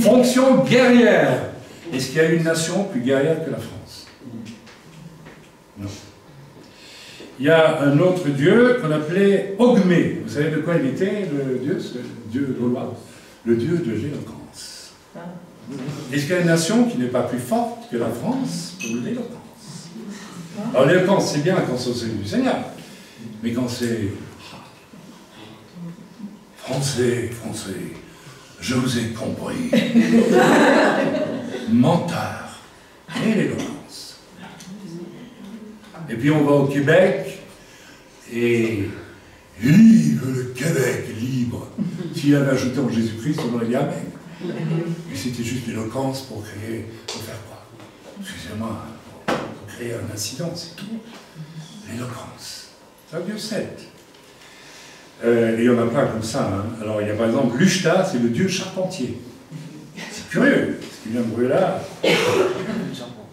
Fonction guerrière. Est-ce qu'il y a une nation plus guerrière que la France? Non. Il y a un autre dieu qu'on appelait Ogmé. Vous savez de quoi il était, le dieu, ce dieu gaulois? Le dieu de l'éloquence. Est-ce qu'il y a une nation qui n'est pas plus forte que la France pour l'éloquence? Alors l'éloquence, c'est bien quand c'est au service du Seigneur. Mais quand c'est... Français, je vous ai compris. Menteur. Et l'éloquence. Et puis on va au Québec, et vive le Québec libre. S'il avait ajouté en Jésus-Christ, on aurait dit Amen. Et c'était juste l'éloquence pour créer, pour faire quoi? Excusez-moi, pour créer un incident, c'est tout. L'éloquence. C'est un dieu celte. Et il y en a plein comme ça. Hein. Alors il y a par exemple Luchta, c'est le dieu charpentier. C'est curieux, ce qui vient de brûler là.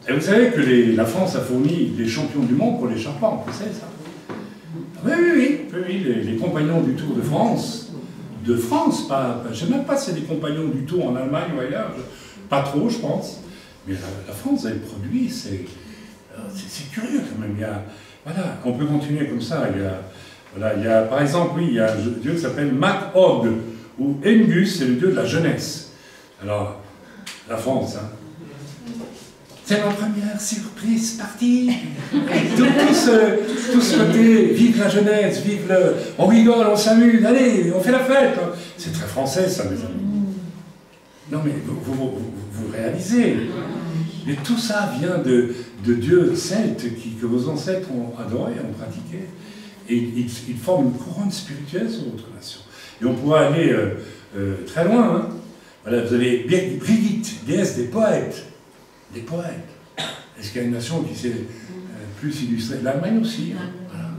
Et vous savez que la France a fourni des champions du monde pour les charpents, vous savez ça? Oui, les compagnons du Tour de France, pas, je ne sais même pas si c'est des compagnons du Tour en Allemagne ou ailleurs, pas trop je pense, mais la France, elle produit C'est curieux quand même. Voilà, on peut continuer comme ça. Par exemple, oui, il y a un dieu qui s'appelle Mac-Og, ou Engus, c'est le dieu de la jeunesse. Alors, la France, hein. C'est ma première surprise partie. Tout ce côté, vive la jeunesse, on rigole, on s'amuse, allez, on fait la fête. C'est très français, ça, mes amis. Non, mais vous réalisez. Mais tout ça vient de dieux celtes que vos ancêtres ont adoré, ont pratiqué. Et ils forment une couronne spirituelle sur votre nation. Et on pourrait aller très loin. Hein. Voilà, vous avez Brigitte, déesse des poètes. Des poètes. Est-ce qu'il y a une nation qui s'est plus illustrée? L'Allemagne aussi. Hein. Voilà.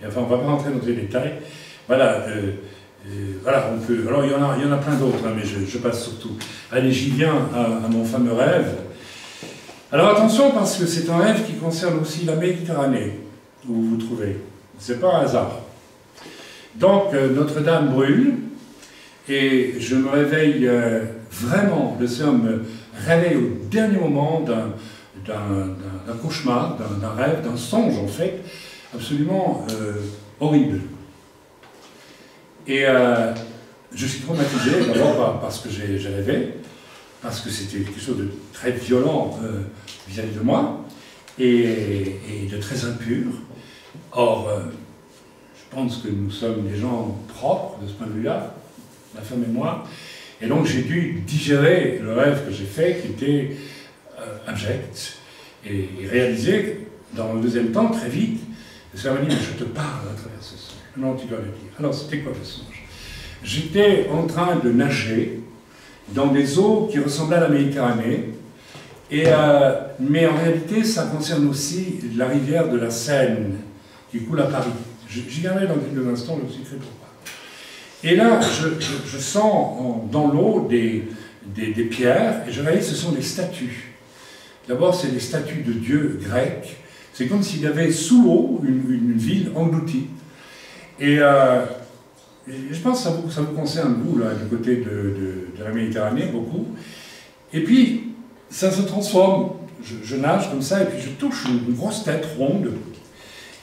Et enfin, on ne va pas rentrer dans les détails. Voilà, voilà, on peut. Alors, il y en a plein d'autres, hein, mais je passe surtout. Allez, j'y viens à mon fameux rêve. Alors, attention, parce que c'est un rêve qui concerne aussi la Méditerranée, où vous vous trouvez. C'est pas un hasard. Donc, Notre-Dame brûle, et je me réveille vraiment, le Seigneur me réveille au dernier moment d'un cauchemar, d'un rêve, d'un songe en fait, absolument horrible. Et je suis traumatisé, d'abord parce que j'ai rêvé, parce que c'était quelque chose de très violent vis-à-vis de moi, et de très impur. Or, je pense que nous sommes des gens propres de ce point de vue-là, ma femme et moi, et donc j'ai dû digérer le rêve que j'ai fait, qui était abject, et réaliser, dans le deuxième temps, très vite, le Seigneur m'a dit, mais je te parle à travers ce songe. Non, tu dois le dire. Alors, c'était quoi le songe? J'étais en train de nager dans des eaux qui ressemblaient à la Méditerranée, mais en réalité, ça concerne aussi la rivière de la Seine, qui coule à Paris. J'y viendrai dans quelques instants, je vous expliquerai pourquoi. Et là, je sens dans l'eau des pierres, et je réalise que ce sont des statues. D'abord, c'est des statues de dieux grecs. C'est comme s'il y avait sous l'eau une ville engloutie. Et je pense que ça vous concerne, vous, là, du côté de la Méditerranée, beaucoup. Et puis, ça se transforme. Je nage comme ça, et puis je touche une grosse tête ronde.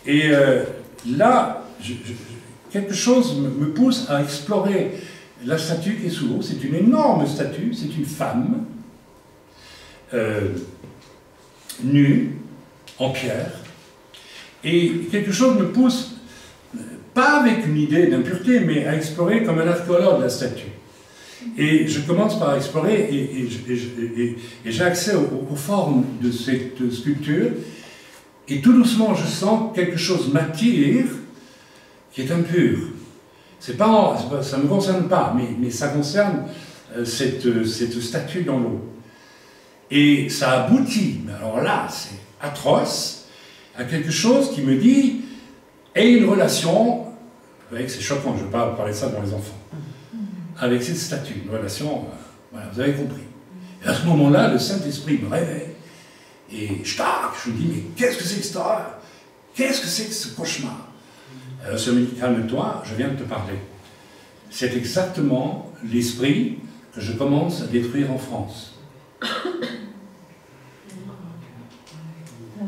Et là, quelque chose me pousse à explorer la statue qui est sous l'eau. C'est une énorme statue, c'est une femme, nue, en pierre. Et quelque chose me pousse, pas avec une idée d'impureté, mais à explorer comme un archéologue la statue. Et je commence par explorer, et j'ai accès aux formes de cette sculpture, et tout doucement je sens quelque chose m'attire, qui est impur. Ça ne me concerne pas, mais ça concerne cette statue dans l'eau. Et ça aboutit, mais alors là, c'est atroce, à quelque chose qui me dit, aie une relation, vous voyez que c'est choquant, je ne vais pas parler de ça dans les enfants, avec cette statue, une relation, voilà, vous avez compris. Et à ce moment-là, le Saint-Esprit me réveille, et je me dis, mais qu'est-ce que c'est que cette horreur? Qu'est-ce que c'est que ce cauchemar? Alors, je me dis, calme-toi, je viens de te parler. C'est exactement l'esprit que je commence à détruire en France.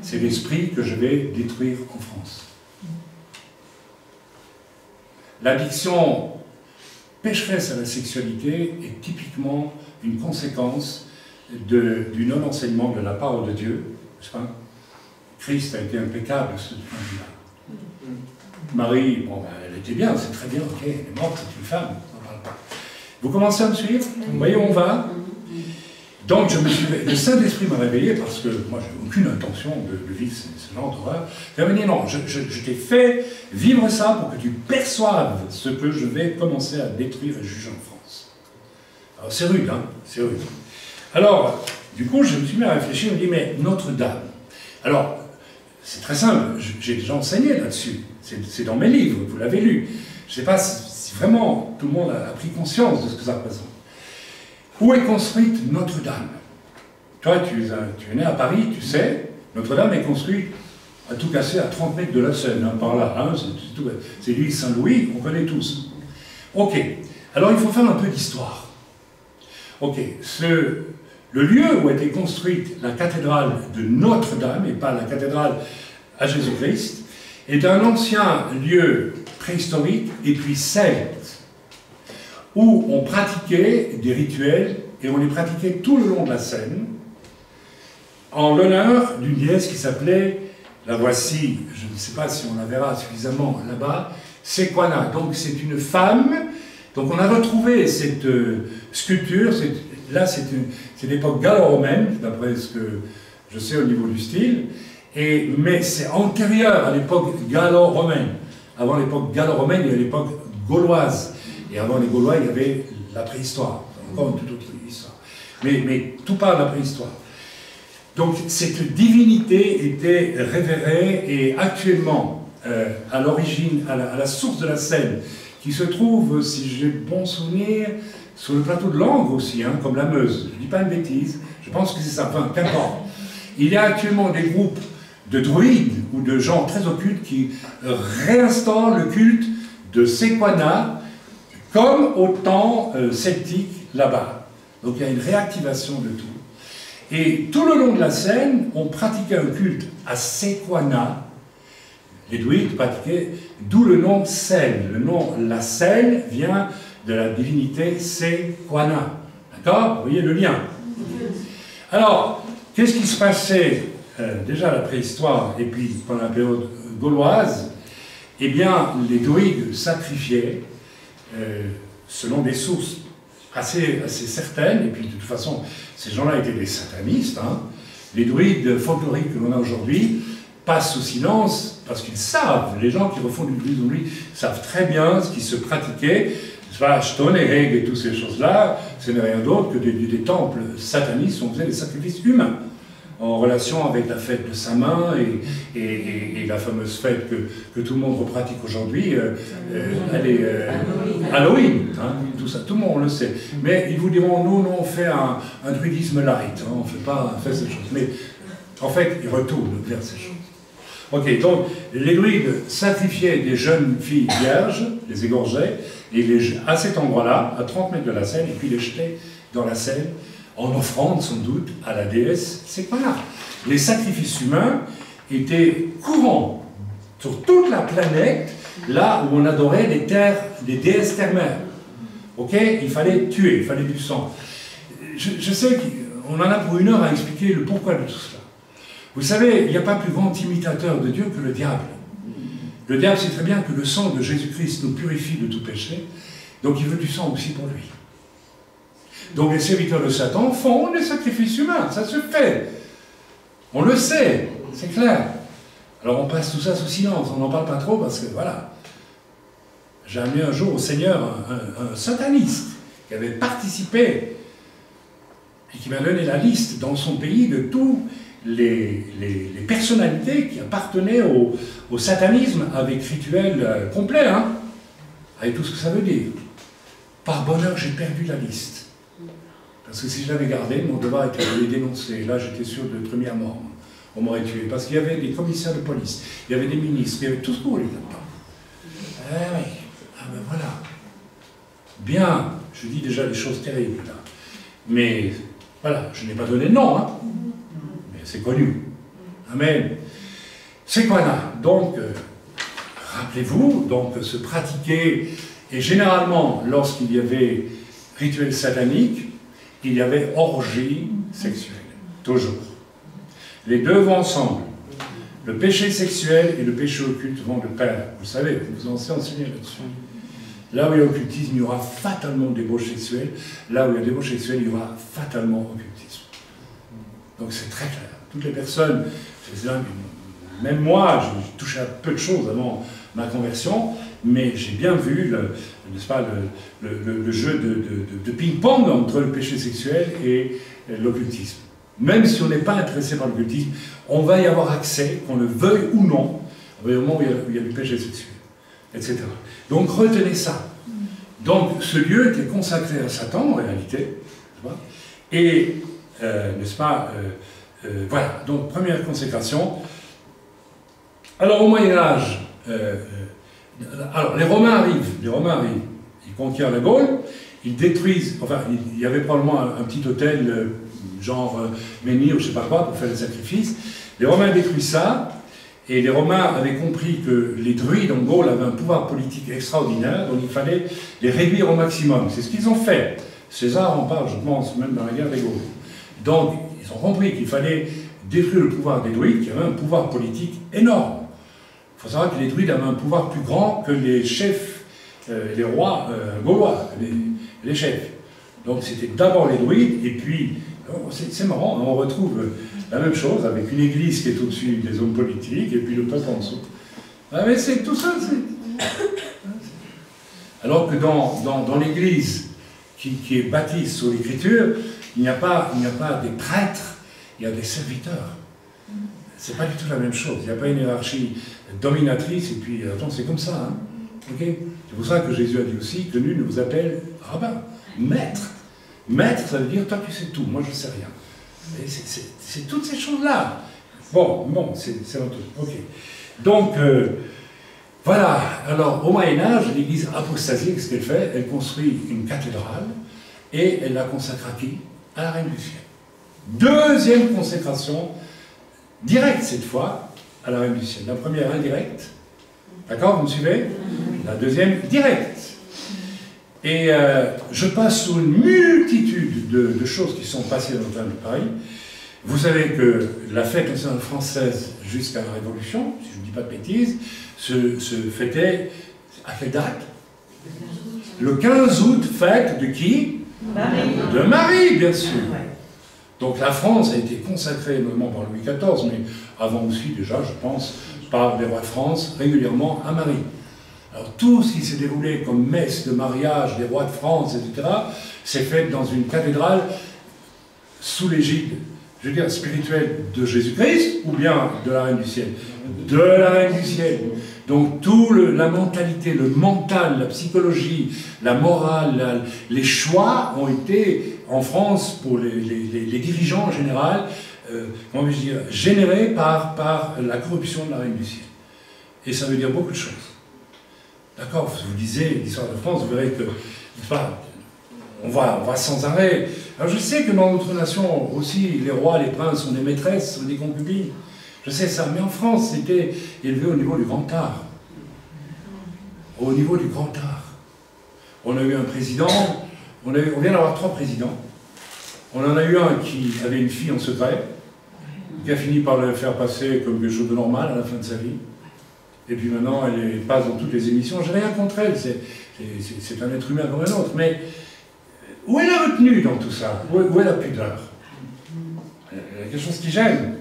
C'est l'esprit que je vais détruire en France. L'addiction pécheresse à la sexualité est typiquement une conséquence du non-enseignement de la parole de Dieu, n'est-ce pas? Christ a été impeccable de ce point de vue-là. Marie, bon, ben, elle était bien, c'est très bien, ok, elle est morte, c'est une femme, on n'en parle pas. Vous commencez à me suivre? Vous voyez où on va? Donc, le Saint-Esprit m'a réveillé parce que moi, je n'ai aucune intention de vivre ce genre d'horreur. Il m'a dit non, je t'ai fait vivre ça pour que tu perçoives ce que je vais commencer à détruire et juger en France. Alors, c'est rude, hein, c'est rude. Alors, du coup, je me suis mis à réfléchir, je me dis, mais Notre-Dame. Alors, c'est très simple, j'ai déjà enseigné là-dessus. C'est dans mes livres, vous l'avez lu. Je ne sais pas si vraiment tout le monde a pris conscience de ce que ça représente. Où est construite Notre-Dame? Toi, tu es né à Paris, tu sais, Notre-Dame est construite à tout casser à 30 mètres de la Seine, hein, par là. Hein, c'est l'île Saint-Louis, on connaît tous. Ok, alors il faut faire un peu d'histoire. Ok, Le lieu où a été construite la cathédrale de Notre-Dame, et pas la cathédrale à Jésus-Christ, est un ancien lieu préhistorique et puis celte, où on pratiquait des rituels, et on les pratiquait tout le long de la Seine, en l'honneur d'une déesse qui s'appelait, la voici, je ne sais pas si on la verra suffisamment là-bas, Sequana. Donc c'est une femme, donc on a retrouvé cette sculpture, là c'est l'époque gallo-romaine, d'après ce que je sais au niveau du style, mais c'est antérieur à l'époque gallo-romaine. Avant l'époque gallo-romaine, il y a l'époque gauloise. Et avant les Gaulois, il y avait la préhistoire. Encore une toute autre histoire. Mais tout part de la préhistoire. Donc cette divinité était révérée et actuellement, à l'origine, à la source de la Seine, qui se trouve, si j'ai bon souvenir, sur le plateau de Langres aussi, hein, comme la Meuse. Je ne dis pas une bêtise, je pense que c'est ça, enfin, qu'importe. Il y a actuellement des groupes de druides ou de gens très occultes qui réinstaurent le culte de Sequana comme au temps celtique là-bas. Donc il y a une réactivation de tout. Et tout le long de la Seine, on pratiquait un culte à Sequana. Les druides pratiquaient, d'où le nom Selle. Le nom la Selle vient de la divinité Sequana. D'accord? Vous voyez le lien. Alors, qu'est-ce qui se passait déjà à la préhistoire et puis pendant la période gauloise? Eh bien, les druides sacrifiaient selon des sources assez certaines, et puis de toute façon, ces gens-là étaient des satanistes. Hein. Les druides folkloriques que l'on a aujourd'hui passent sous silence parce qu'ils savent, les gens qui refont du druide aujourd'hui savent très bien ce qui se pratiquait. Stone et Reg et toutes ces choses-là, ce n'est rien d'autre que des temples satanistes où on faisait des sacrifices humains en relation avec la fête de Saint-Main et la fameuse fête que tout le monde repratique aujourd'hui, Halloween, hein, tout ça, tout le monde le sait. Mais ils vous diront, nous on fait un druidisme light, hein, on fait ces choses. Mais en fait, ils retournent vers ces choses. Ok, donc les druides sacrifiaient des jeunes filles vierges, les égorgeaient, et à cet endroit-là, à 30 mètres de la Seine, et puis les jetaient dans la Seine, en offrande sans doute à la déesse Sequana. Les sacrifices humains étaient courants sur toute la planète, là où on adorait des déesses ternaires. Ok, il fallait tuer, il fallait du sang. Je sais qu'on en a pour une heure à expliquer le pourquoi de tout cela. Vous savez, il n'y a pas plus grand imitateur de Dieu que le diable. Le diable sait très bien que le sang de Jésus-Christ nous purifie de tout péché, donc il veut du sang aussi pour lui. Donc les serviteurs de Satan font des sacrifices humains, ça se fait. On le sait, c'est clair. Alors on passe tout ça sous silence, on n'en parle pas trop parce que voilà. J'ai amené un jour au Seigneur un sataniste qui avait participé et qui m'a donné la liste dans son pays de tous les personnalités qui appartenaient au satanisme avec rituel complet, hein, avec tout ce que ça veut dire. Par bonheur, j'ai perdu la liste. Parce que si je l'avais gardé, mon devoir était de les dénoncer. Là, j'étais sûr d'être mis à mort. On m'aurait tué. Parce qu'il y avait des commissaires de police, il y avait des ministres, il y avait tout ce qu'on voulait là-dedans. Eh oui, ah ben voilà. Bien, je dis déjà des choses terribles là. Mais voilà, je n'ai pas donné de nom, hein. Mais c'est connu. Amen. C'est quoi là? Donc, rappelez-vous, donc se pratiquer, et généralement, lorsqu'il y avait rituel satanique, il y avait orgie sexuelle, toujours. Les deux vont ensemble. Le péché sexuel et le péché occulte vont de pair. Vous savez, vous en enseignez là-dessus. Là où il y a occultisme, il y aura fatalement débauche sexuelle. Là où il y a débauche sexuelle, il y aura fatalement occultisme. Donc c'est très clair. Toutes les personnes, même moi, j'ai touché à peu de choses avant ma conversion, mais j'ai bien vu, n'est-ce pas, le jeu de ping-pong entre le péché sexuel et l'occultisme. Même si on n'est pas intéressé par l'occultisme, on va y avoir accès, qu'on le veuille ou non, au moment où il y a du péché sexuel, etc. Donc retenez ça. Donc ce lieu était consacré à Satan, en réalité, et, n'est-ce pas, voilà, donc première consécration. Alors au Moyen-Âge, alors les Romains arrivent, ils conquièrent la Gaule, ils détruisent, enfin il y avait probablement un petit hôtel genre menhir ou je sais pas quoi, pour faire des sacrifices. Les Romains détruisent ça, et les Romains avaient compris que les druides en Gaule avaient un pouvoir politique extraordinaire, donc il fallait les réduire au maximum. C'est ce qu'ils ont fait. César en parle, je pense, même dans la guerre des Gaules. Donc, ils ont compris qu'il fallait détruire le pouvoir des druides, qui avaient un pouvoir politique énorme. Il faut savoir que les druides avaient un pouvoir plus grand que les chefs, les rois gaulois, les chefs. Donc c'était d'abord les druides, et puis, c'est marrant, on retrouve la même chose avec une église qui est au-dessus des hommes politiques, et puis le peuple en dessous. Ah, mais c'est tout ça, alors que dans l'église qui est bâtie sur l'écriture, il n'y a pas des prêtres, il y a des serviteurs. C'est pas du tout la même chose. Il n'y a pas une hiérarchie dominatrice, et puis, attends, c'est comme ça, hein. Okay. C'est pour ça que Jésus a dit aussi que nul ne vous appelle rabbin, maître. Maître, ça veut dire, toi tu sais tout, moi je sais rien. C'est toutes ces choses-là. Bon, c'est un truc. Ok. Donc, voilà. Alors, au Moyen-Âge, l'Église apostasique, ce qu'elle fait, elle construit une cathédrale et elle la consacre à qui? À la Reine du Ciel. Deuxième consécration, directe cette fois, à la Reine du Ciel. La première indirecte. D'accord, vous me suivez? La deuxième directe. Et je passe sur une multitude de choses qui sont passées dans le temps de Paris. Vous savez que la fête nationale française jusqu'à la Révolution, si je ne dis pas de bêtises, se fêtait à quelle date? Le 15 août, fête de qui? Marie. De Marie, bien sûr. Donc la France a été consacrée, notamment par Louis XIV, mais avant aussi déjà, je pense, par les rois de France, régulièrement à Marie. Alors tout ce qui s'est déroulé comme messe de mariage des rois de France, etc., s'est fait dans une cathédrale sous l'égide, je veux dire, spirituelle de Jésus-Christ, ou bien de la Reine du Ciel? De la Reine du Ciel. Donc toute la mentalité, le mental, la psychologie, la morale, les choix ont été, en France, pour les dirigeants en général, comment vais-je dire, générés par la corruption de la Reine du Ciel. Et ça veut dire beaucoup de choses. D'accord, vous lisez l'histoire de France, vous verrez que, on va sans arrêt. Alors je sais que dans notre nation aussi, les rois, les princes sont des maîtresses, sont des concubines. Je sais ça, mais en France, c'était élevé au niveau du grand art. Au niveau du grand art. On a eu un président, on vient d'avoir 3 présidents. On en a eu un qui avait une fille en secret, qui a fini par le faire passer comme quelque chose de normal à la fin de sa vie. Et puis maintenant, elle passe dans toutes les émissions. Je n'ai rien contre elle, c'est un être humain comme un autre. Mais où est la retenue dans tout ça? Où est la pudeur? Il y a quelque chose qui gêne,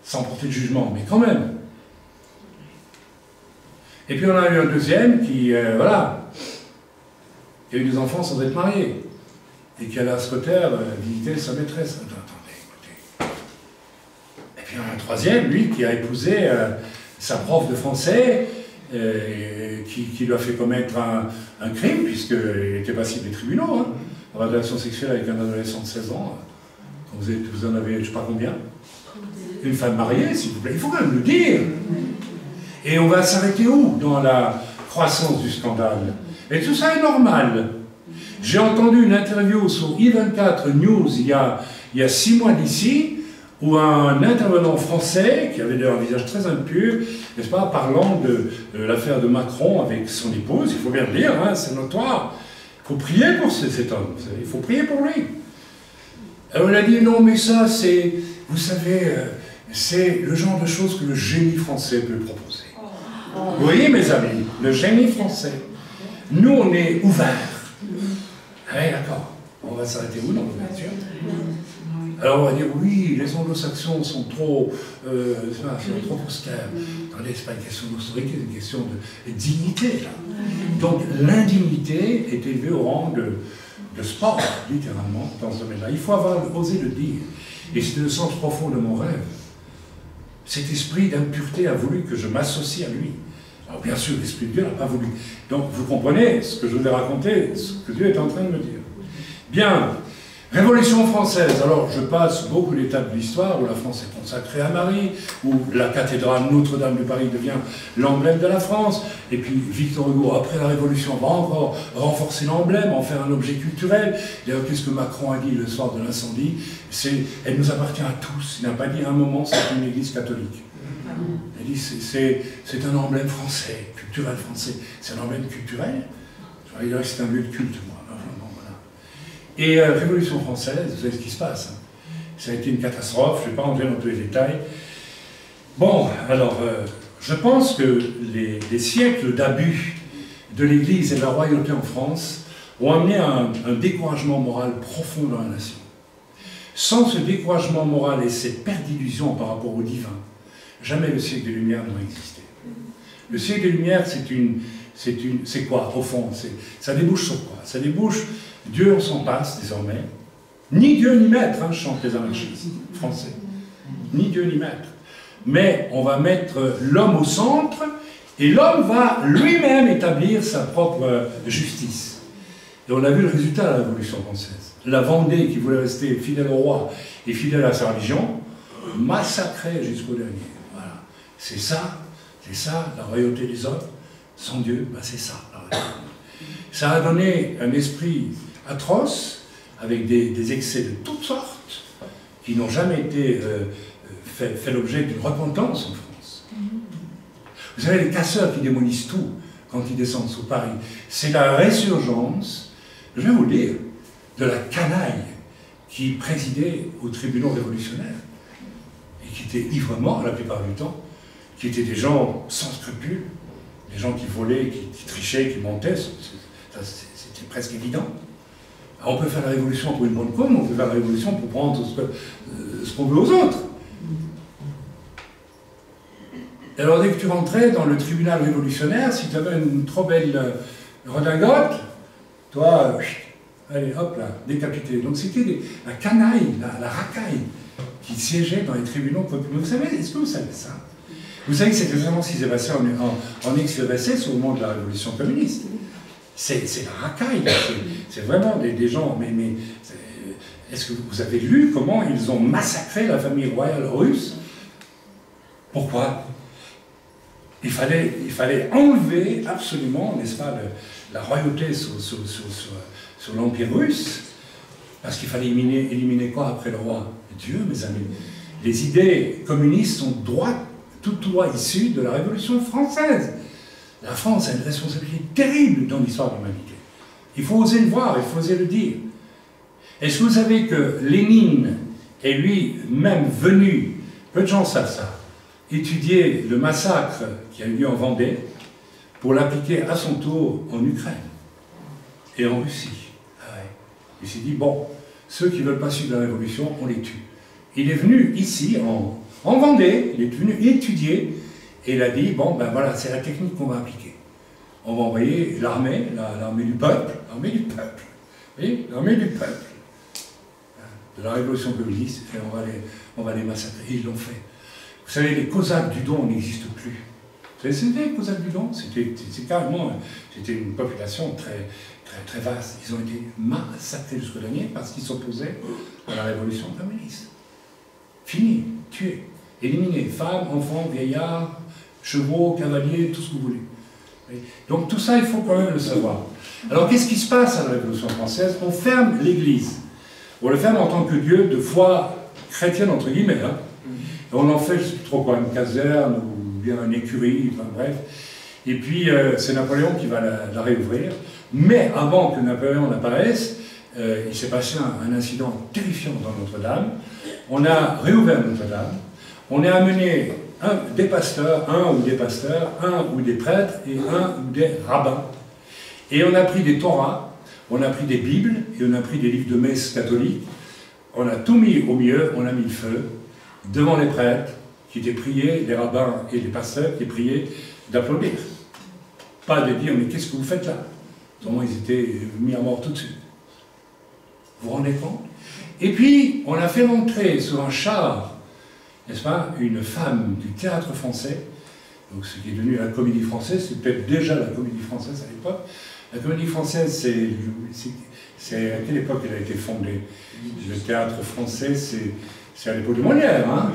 sans porter de jugement, mais quand même. Et puis on a eu un deuxième qui, voilà, qui a eu des enfants sans être marié, et qui allait à Scotter visiter sa maîtresse. Attendez, écoutez. Et puis on a un troisième, lui, qui a épousé sa prof de français, qui lui a fait commettre un crime, puisqu'il était passible des tribunaux, hein, en relation sexuelle avec un adolescent de 16 ans. Quand vous en avez, je ne sais pas combien. Une femme mariée, s'il vous plaît, il faut quand même le dire. Et on va s'arrêter où dans la croissance du scandale? Et tout ça est normal. J'ai entendu une interview sur I24 News il y a 6 mois d'ici, où un intervenant français, qui avait un visage très impur, n'est-ce pas, parlant de l'affaire de Macron avec son épouse, il faut bien le dire, hein, c'est notoire. Il faut prier pour cet homme, vous savez, il faut prier pour lui. Alors il a dit, non mais ça c'est, vous savez, c'est le genre de choses que le génie français peut proposer. Vous voyez mes amis, le génie français. Nous on est ouverts. Allez, d'accord, on va s'arrêter où dans l'ouverture? Alors on va dire, oui, les anglo-saxons sont trop austères. Attendez, c'est pas une question d'autorité, c'est une question de dignité. Là. Donc l'indignité est élevée au rang de sport, littéralement, dans ce domaine-là. Il faut avoir osé le dire. Et c'était le sens profond de mon rêve. Cet esprit d'impureté a voulu que je m'associe à lui. Alors bien sûr, l'Esprit de Dieu n'a pas voulu. Donc vous comprenez ce que je vous ai raconté, ce que Dieu est en train de me dire. Bien. Révolution française, alors je passe beaucoup d'étapes de l'histoire où la France est consacrée à Marie, où la cathédrale Notre-Dame de Paris devient l'emblème de la France, et puis Victor Hugo, après la Révolution, va encore renforcer l'emblème, en faire un objet culturel. D'ailleurs, qu'est-ce que Macron a dit le soir de l'incendie? Elle nous appartient à tous. Il n'a pas dit à un moment c'est une église catholique. Il dit c'est un emblème français, culturel français. C'est un emblème culturel. Je dirais que c'est un lieu de culte, moi. Et Révolution française, vous savez ce qui se passe. Hein. Ça a été une catastrophe, je ne vais pas entrer dans tous les détails. Bon, alors, je pense que les siècles d'abus de l'Église et de la royauté en France ont amené à un découragement moral profond dans la nation. Sans ce découragement moral et cette perte d'illusion par rapport au divin, jamais le siècle des Lumières n'aurait existé. Le siècle des Lumières, c'est quoi, au fond? Ça débouche sur quoi? Ça débouche, Dieu on s'en passe désormais. Ni Dieu ni maître, hein, chantent les anarchistes français. Ni Dieu ni maître. Mais on va mettre l'homme au centre, et l'homme va lui-même établir sa propre justice. Et on a vu le résultat de la Révolution française. La Vendée, qui voulait rester fidèle au roi et fidèle à sa religion, massacrée jusqu'au dernier. Voilà. C'est ça, la royauté des hommes. Sans Dieu, ben c'est ça, la royauté. Ça a donné un esprit atroce, avec des excès de toutes sortes, qui n'ont jamais été fait l'objet d'une repentance en France. Vous savez, les casseurs qui démolissent tout quand ils descendent sous Paris, c'est la résurgence, je vais vous le dire, de la canaille qui présidait aux tribunaux révolutionnaires et qui étaient ivres-morts la plupart du temps, qui étaient des gens sans scrupules, des gens qui volaient, qui trichaient, qui mentaient, c'était presque évident. Alors on peut faire la révolution pour une bonne cause, on peut faire la révolution pour prendre ce qu'on veut aux autres. Et alors dès que tu rentrais dans le tribunal révolutionnaire, si tu avais une trop belle redingote, toi, allez hop là, décapité. Donc c'était la canaille, la racaille qui siégeait dans les tribunaux populaires. Vous savez, est-ce que vous savez ça? Vous savez que c'est exactement ce qui s'est passé en ex-URSS au moment de la révolution communiste. C'est la racaille, c'est vraiment des gens, mais est-ce que vous avez lu comment ils ont massacré la famille royale russe? Pourquoi? Il fallait enlever absolument, n'est-ce pas, la royauté sur l'Empire russe, parce qu'il fallait éliminer quoi après le roi? Dieu, mes amis. Les idées communistes sont tout droit issues de la Révolution française. La France a une responsabilité terrible dans l'histoire de l'humanité. Il faut oser le voir, il faut oser le dire. Est-ce que vous savez que Lénine est lui-même venu, peu de gens savent ça, étudier le massacre qui a eu lieu en Vendée pour l'appliquer à son tour en Ukraine et en Russie. Ah ouais. Il s'est dit, bon, ceux qui ne veulent pas suivre la Révolution, on les tue. Il est venu ici, en Vendée, il est venu étudier. Et il a dit, bon, ben voilà, c'est la technique qu'on va appliquer. On va envoyer l'armée du peuple, l'armée du peuple, oui, l'armée du peuple, de la révolution communiste, et on va les massacrer. Et ils l'ont fait. Vous savez, les Cosaques du Don n'existent plus. Vous savez, c'était les Cosaques du Don, c'était une population très, très, très vaste. Ils ont été massacrés jusqu'au dernier parce qu'ils s'opposaient à la révolution communiste. Fini, tués, éliminés, femmes, enfants, vieillards, chevaux, cavaliers, tout ce que vous voulez. Donc tout ça, il faut quand même le savoir. Alors qu'est-ce qui se passe à la Révolution française? On ferme l'Église. On le ferme en tant que Dieu de foi chrétienne, entre guillemets. Hein. Et on en fait, je ne sais plus trop quoi, une caserne ou bien une écurie, enfin bref. Et puis c'est Napoléon qui va la réouvrir. Mais avant que Napoléon n'apparaisse, il s'est passé un incident terrifiant dans Notre-Dame. On a réouvert Notre-Dame. On a amené un ou des pasteurs, un ou des prêtres et un ou des rabbins. Et on a pris des Torahs, on a pris des Bibles et on a pris des livres de messe catholiques. On a tout mis au milieu, on a mis le feu devant les prêtres qui étaient priés, les rabbins et les pasteurs qui priaient d'applaudir. Pas de dire, mais qu'est-ce que vous faites là? Autrement, ils étaient mis à mort tout de suite. Vous vous rendez compte? Et puis, on a fait montrer sur un char, n'est-ce pas, une femme du théâtre français donc ce qui est devenu la Comédie Française, c'est peut-être déjà la Comédie Française à l'époque. La Comédie Française, c'est à quelle époque elle a été fondée? Le théâtre français, c'est à l'époque de Molière, hein?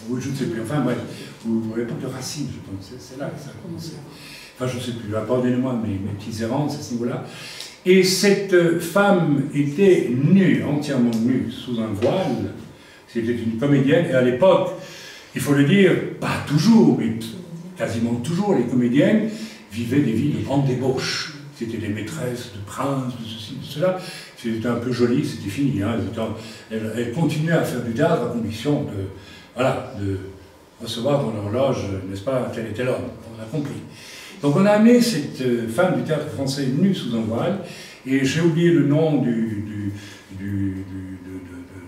Je ne sais plus, enfin bref, ou à l'époque de Racine, je pense, c'est là que ça a commencé. Enfin, je ne sais plus, pardonnez-moi mes petites errances à ce niveau-là. Et cette femme était nue, entièrement nue, sous un voile. C'était une comédienne, et à l'époque, il faut le dire, pas toujours, mais quasiment toujours, les comédiennes vivaient des vies de grande débauche. C'était des maîtresses de princes, de ceci, de cela. C'était un peu joli, c'était fini. Hein. Elles continuaient à faire du théâtre à condition de recevoir dans l'horloge, n'est-ce pas, tel et tel homme. On a compris. Donc on a amené cette femme du théâtre français nue sous un voile, et j'ai oublié le nom de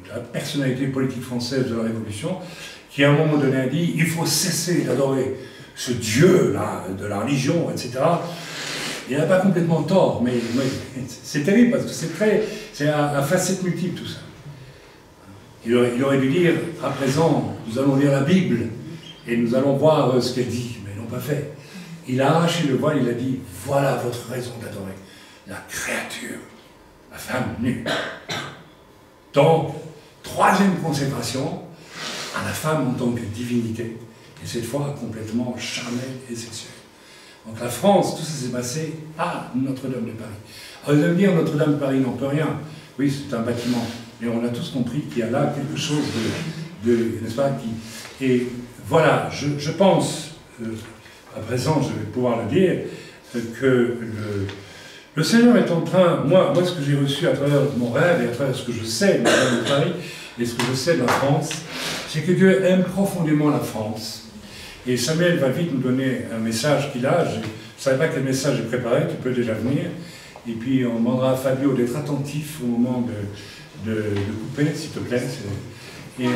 la personnalité politique française de la Révolution, qui à un moment donné a dit « il faut cesser d'adorer ce Dieu-là, de la religion, etc. » Il n'a pas complètement tort, mais c'est terrible parce que c'est à facettes multiples tout ça. Il aurait dû dire, à présent, nous allons lire la Bible et nous allons voir ce qu'elle dit, mais ils n'ont pas fait. Il a arraché le voile, il a dit, voilà votre raison d'adorer la créature, la femme nue. Donc, troisième consécration, à la femme en tant que divinité, et cette fois complètement charnelle et sexuelle. Donc la France, tout ça s'est passé à Notre-Dame de Paris. Alors vous allez me dire, Notre-Dame de Paris n'en peut rien. Oui, c'est un bâtiment. Mais on a tous compris qu'il y a là quelque chose n'est-ce pas, et voilà, je pense, à présent je vais pouvoir le dire, que le Seigneur est en train, moi ce que j'ai reçu à travers mon rêve et à travers ce que je sais de Notre-Dame de Paris, et ce que je sais de la France, c'est que Dieu aime profondément la France. Et Samuel va vite nous donner un message qu'il a. Je ne savais pas quel message j'ai préparé, tu peux déjà venir. Et puis on demandera à Fabio d'être attentif au moment de couper, s'il te plaît. Et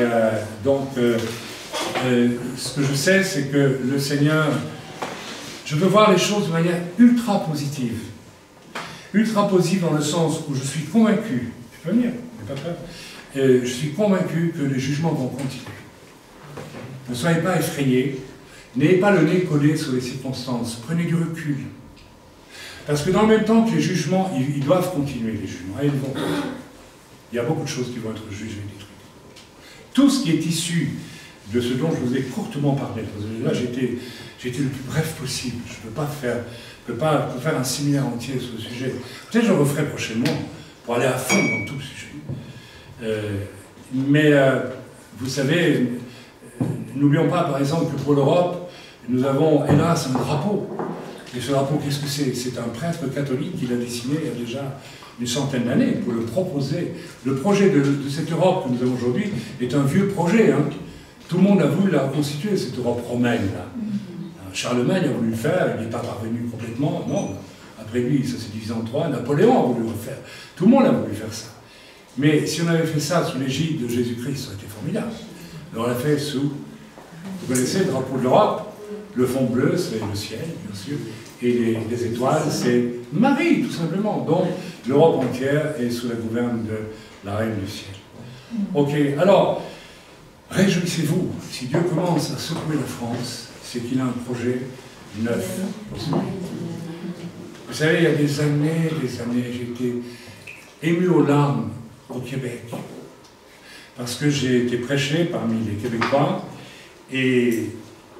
donc, ce que je sais, c'est que le Seigneur, je veux voir les choses de manière ultra positive. Ultra positive dans le sens où je suis convaincu, tu peux venir, n'aie pas peur, je suis convaincu que les jugements vont continuer. Ne soyez pas effrayés. N'ayez pas le nez collé sur les circonstances, prenez du recul. Parce que dans le même temps que les jugements, ils doivent continuer, les jugements, et ils vont continuer. Il y a beaucoup de choses qui vont être jugées, détruites. Tout ce qui est issu de ce dont je vous ai courtement parlé, parce que là j'étais le plus bref possible, je ne peux pas faire un séminaire entier sur le sujet. Peut-être que je le referai prochainement, pour aller à fond dans tout le sujet. Mais vous savez, n'oublions pas par exemple que pour l'Europe, nous avons hélas un drapeau. Et ce drapeau, qu'est-ce que c'est? C'est un prêtre catholique qui l'a dessiné il y a déjà une centaine d'années pour le proposer. Le projet de cette Europe que nous avons aujourd'hui est un vieux projet. Hein. Tout le monde a voulu la reconstituer, cette Europe romaine-là. Charlemagne a voulu le faire, il n'est pas parvenu complètement. Non, après lui, ça s'est divisé en trois. Napoléon a voulu le faire. Tout le monde a voulu faire ça. Mais si on avait fait ça sous l'égide de Jésus-Christ, ça aurait été formidable. Mais on l'a fait sous, vous connaissez le drapeau de l'Europe, le fond bleu, c'est le ciel, bien sûr, et les étoiles, c'est Marie, tout simplement. Donc, l'Europe entière est sous la gouverne de la Reine du ciel. Ok, alors, réjouissez-vous. Si Dieu commence à secouer la France, c'est qu'il a un projet neuf. Vous savez, il y a des années, j'ai été ému aux larmes au Québec. Parce que j'ai été prêché parmi les Québécois, et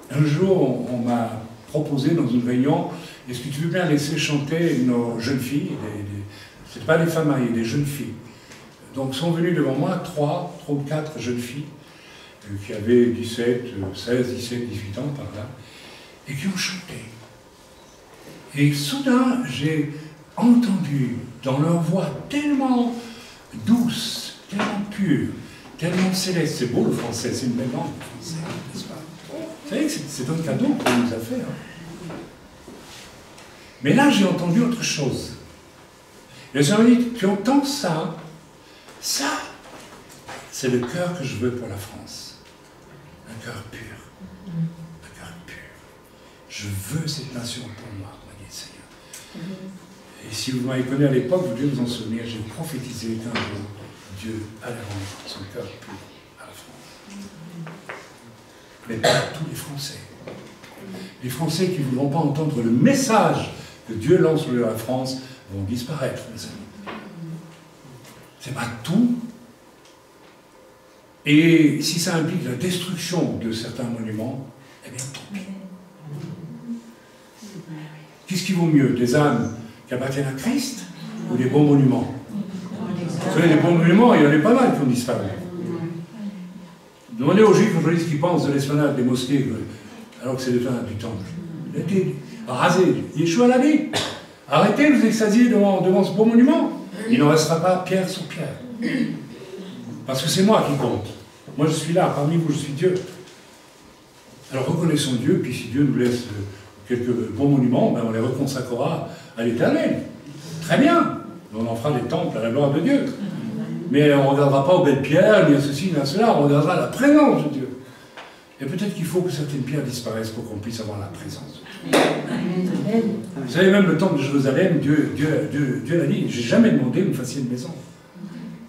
un jour, on m'a proposé dans une réunion, est-ce que tu veux bien laisser chanter nos jeunes filles, ce n'est pas des femmes mariées, des jeunes filles. Donc sont venues devant moi 3 ou 4 jeunes filles qui avaient 16, 17, 18 ans par là, et qui ont chanté. Et soudain, j'ai entendu dans leur voix tellement douce, tellement pure, tellement céleste. C'est beau le français, c'est une belle langue le français, n'est-ce pas? Vous savez que c'est un cadeau qu'on nous a fait. Hein. Mais là, j'ai entendu autre chose. Et je me dit, tu entends ça? Ça, c'est le cœur que je veux pour la France. Un cœur pur. Un cœur pur. Je veux cette nation pour moi, m'a dit le Seigneur. Et si vous m'avez connu à l'époque, vous devez vous en souvenir, j'ai prophétisé qu'un jour, Dieu allait rendre son cœur pur à la France. Mais pas à tous les Français. Les Français qui ne voudront pas entendre le message que Dieu lance sur la France vont disparaître, mes amis. C'est pas tout. Et si ça implique la destruction de certains monuments, eh bien, tant pis. Qu'est-ce qui vaut mieux, des âmes qui appartiennent à Christ ou des bons monuments? Vous savez, les bons monuments, il y en a pas mal qui ont disparu. Demandez aux Juifs aujourd'hui ce qu'ils pensent de l'esplanade des mosquées, alors que c'est l'esplanade du temple. Il a été rasé. Yeshua l'a dit. Arrêtez de vous extasier devant ce beau monument. Il n'en restera pas pierre sur pierre. Parce que c'est moi qui compte. Moi, je suis là, parmi vous, je suis Dieu. Alors reconnaissons Dieu, puis si Dieu nous laisse quelques bons monuments, ben on les reconsacrera à l'Éternel. Très bien. On en fera des temples à la gloire de Dieu. Mais on ne regardera pas aux belles pierres, ni à ceci, ni à cela, on regardera la présence de Dieu. Et peut-être qu'il faut que certaines pierres disparaissent pour qu'on puisse avoir la présence de Dieu. Vous savez, même le temple de Jérusalem, Dieu l'a dit, j'ai jamais demandé que vous me fassiez une maison.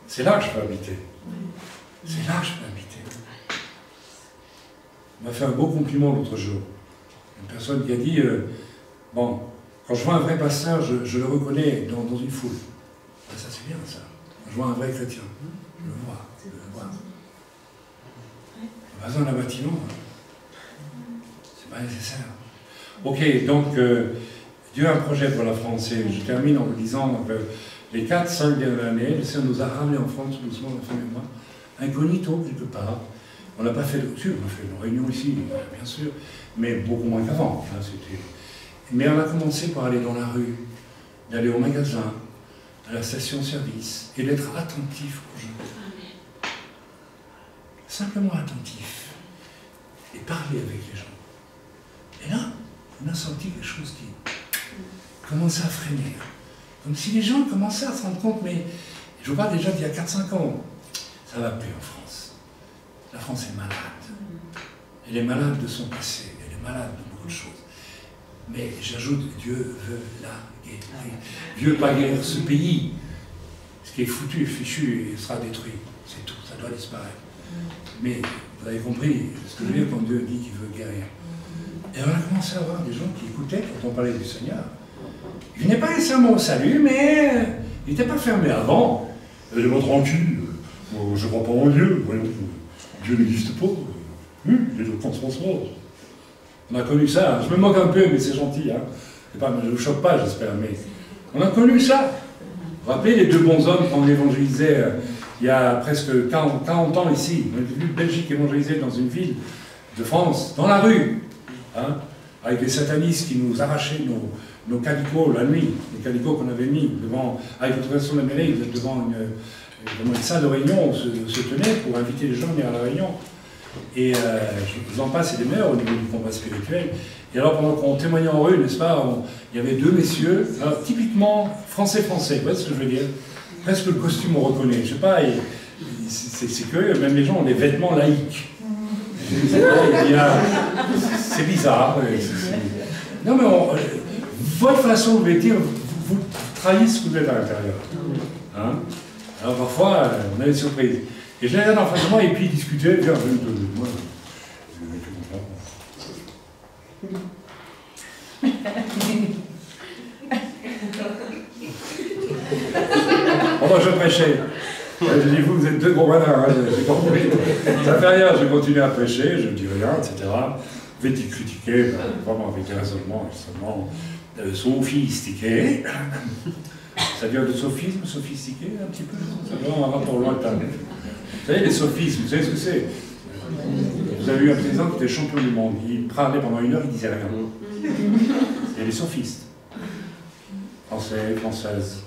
C'est là que je peux habiter. C'est là que je peux habiter. On m'a fait un beau compliment l'autre jour. Une personne qui a dit, bon, quand je vois un vrai pasteur, je le reconnais dans une foule. Ah, ça c'est bien ça. Quand je vois un vrai chrétien, je le vois. On a besoin d'un bâtiment. C'est pas nécessaire. Ok, donc Dieu a un projet pour la France. Et je termine en vous disant que les 4-5 dernières années, le Seigneur nous a ramenés en France doucement, la fin du mois, incognito quelque part. On n'a pas fait de... on a fait une réunion ici, bien sûr, mais beaucoup moins qu'avant. Hein, mais on a commencé par aller dans la rue, d'aller au magasin, à la station-service, et d'être attentif aux gens. Simplement attentif. Et parler avec les gens. Et là, on a senti quelque chose qui commençait à frémir. Comme si les gens commençaient à se rendre compte, mais je vous parle déjà d'il y a 4-5 ans, ça va plus en France. La France est malade. Elle est malade de son passé, elle est malade de beaucoup de choses. Mais j'ajoute, Dieu veut la guérir. Dieu ne veut pas guérir ce pays. Ce qui est foutu, fichu, et sera détruit. C'est tout, ça doit disparaître. Mais vous avez compris ce que je veux dire quand Dieu dit qu'il veut guérir. Et on a commencé à avoir des gens qui écoutaient quand on parlait du Seigneur. Il venait pas nécessairement au salut, mais il n'était pas fermé avant. Il était pas tranquille. Je ne crois pas en Dieu. Dieu n'existe pas. Il est de transformation. On a connu ça. Je me moque un peu, mais c'est gentil. Hein. Je ne vous choque pas, j'espère. Mais on a connu ça. Vous vous rappelez les deux bons hommes qu'on évangélisait il y a presque 40 ans ici. On est venu de Belgique évangéliser dans une ville de France, dans la rue. Hein, avec les satanistes qui nous arrachaient nos calicots la nuit, les calicots qu'on avait mis devant, avec l'autorisation de la mairie, devant une salle de réunion, on se tenait pour inviter les gens à venir à la réunion. Et je vous en passe, c'est des meilleurs au niveau du combat spirituel. Et alors, pendant qu'on témoignait en rue, n'est-ce pas, il y avait deux messieurs, alors, typiquement français, vous voyez ce que je veux dire? Presque le costume on reconnaît. Je sais pas, c'est que même les gens ont des vêtements laïques. C'est bizarre. Non, mais votre façon de dire, vous trahissez ce que vous êtes à l'intérieur. Hein? Alors parfois, on a des surprises. Et je les regarde en face de moi et puis ils discutaient. Moi, bon, je prêchais. Je dis, vous êtes deux gros malins, hein, j'ai compris. Ça fait rien, je continue à prêcher, je ne dis rien, etc. Vous pouvez critiquer, vraiment avec des raisonnements extrêmement sophistiqués. Ça vient de sophisme, sophistiqué, un petit peu. Ça vient un rapport lointain. Vous savez, les sophismes, vous savez ce que c'est? Vous avez eu un président qui était champion du monde. Il parlait pendant 1 heure, il disait rien. C'est les sophistes. Français, françaises.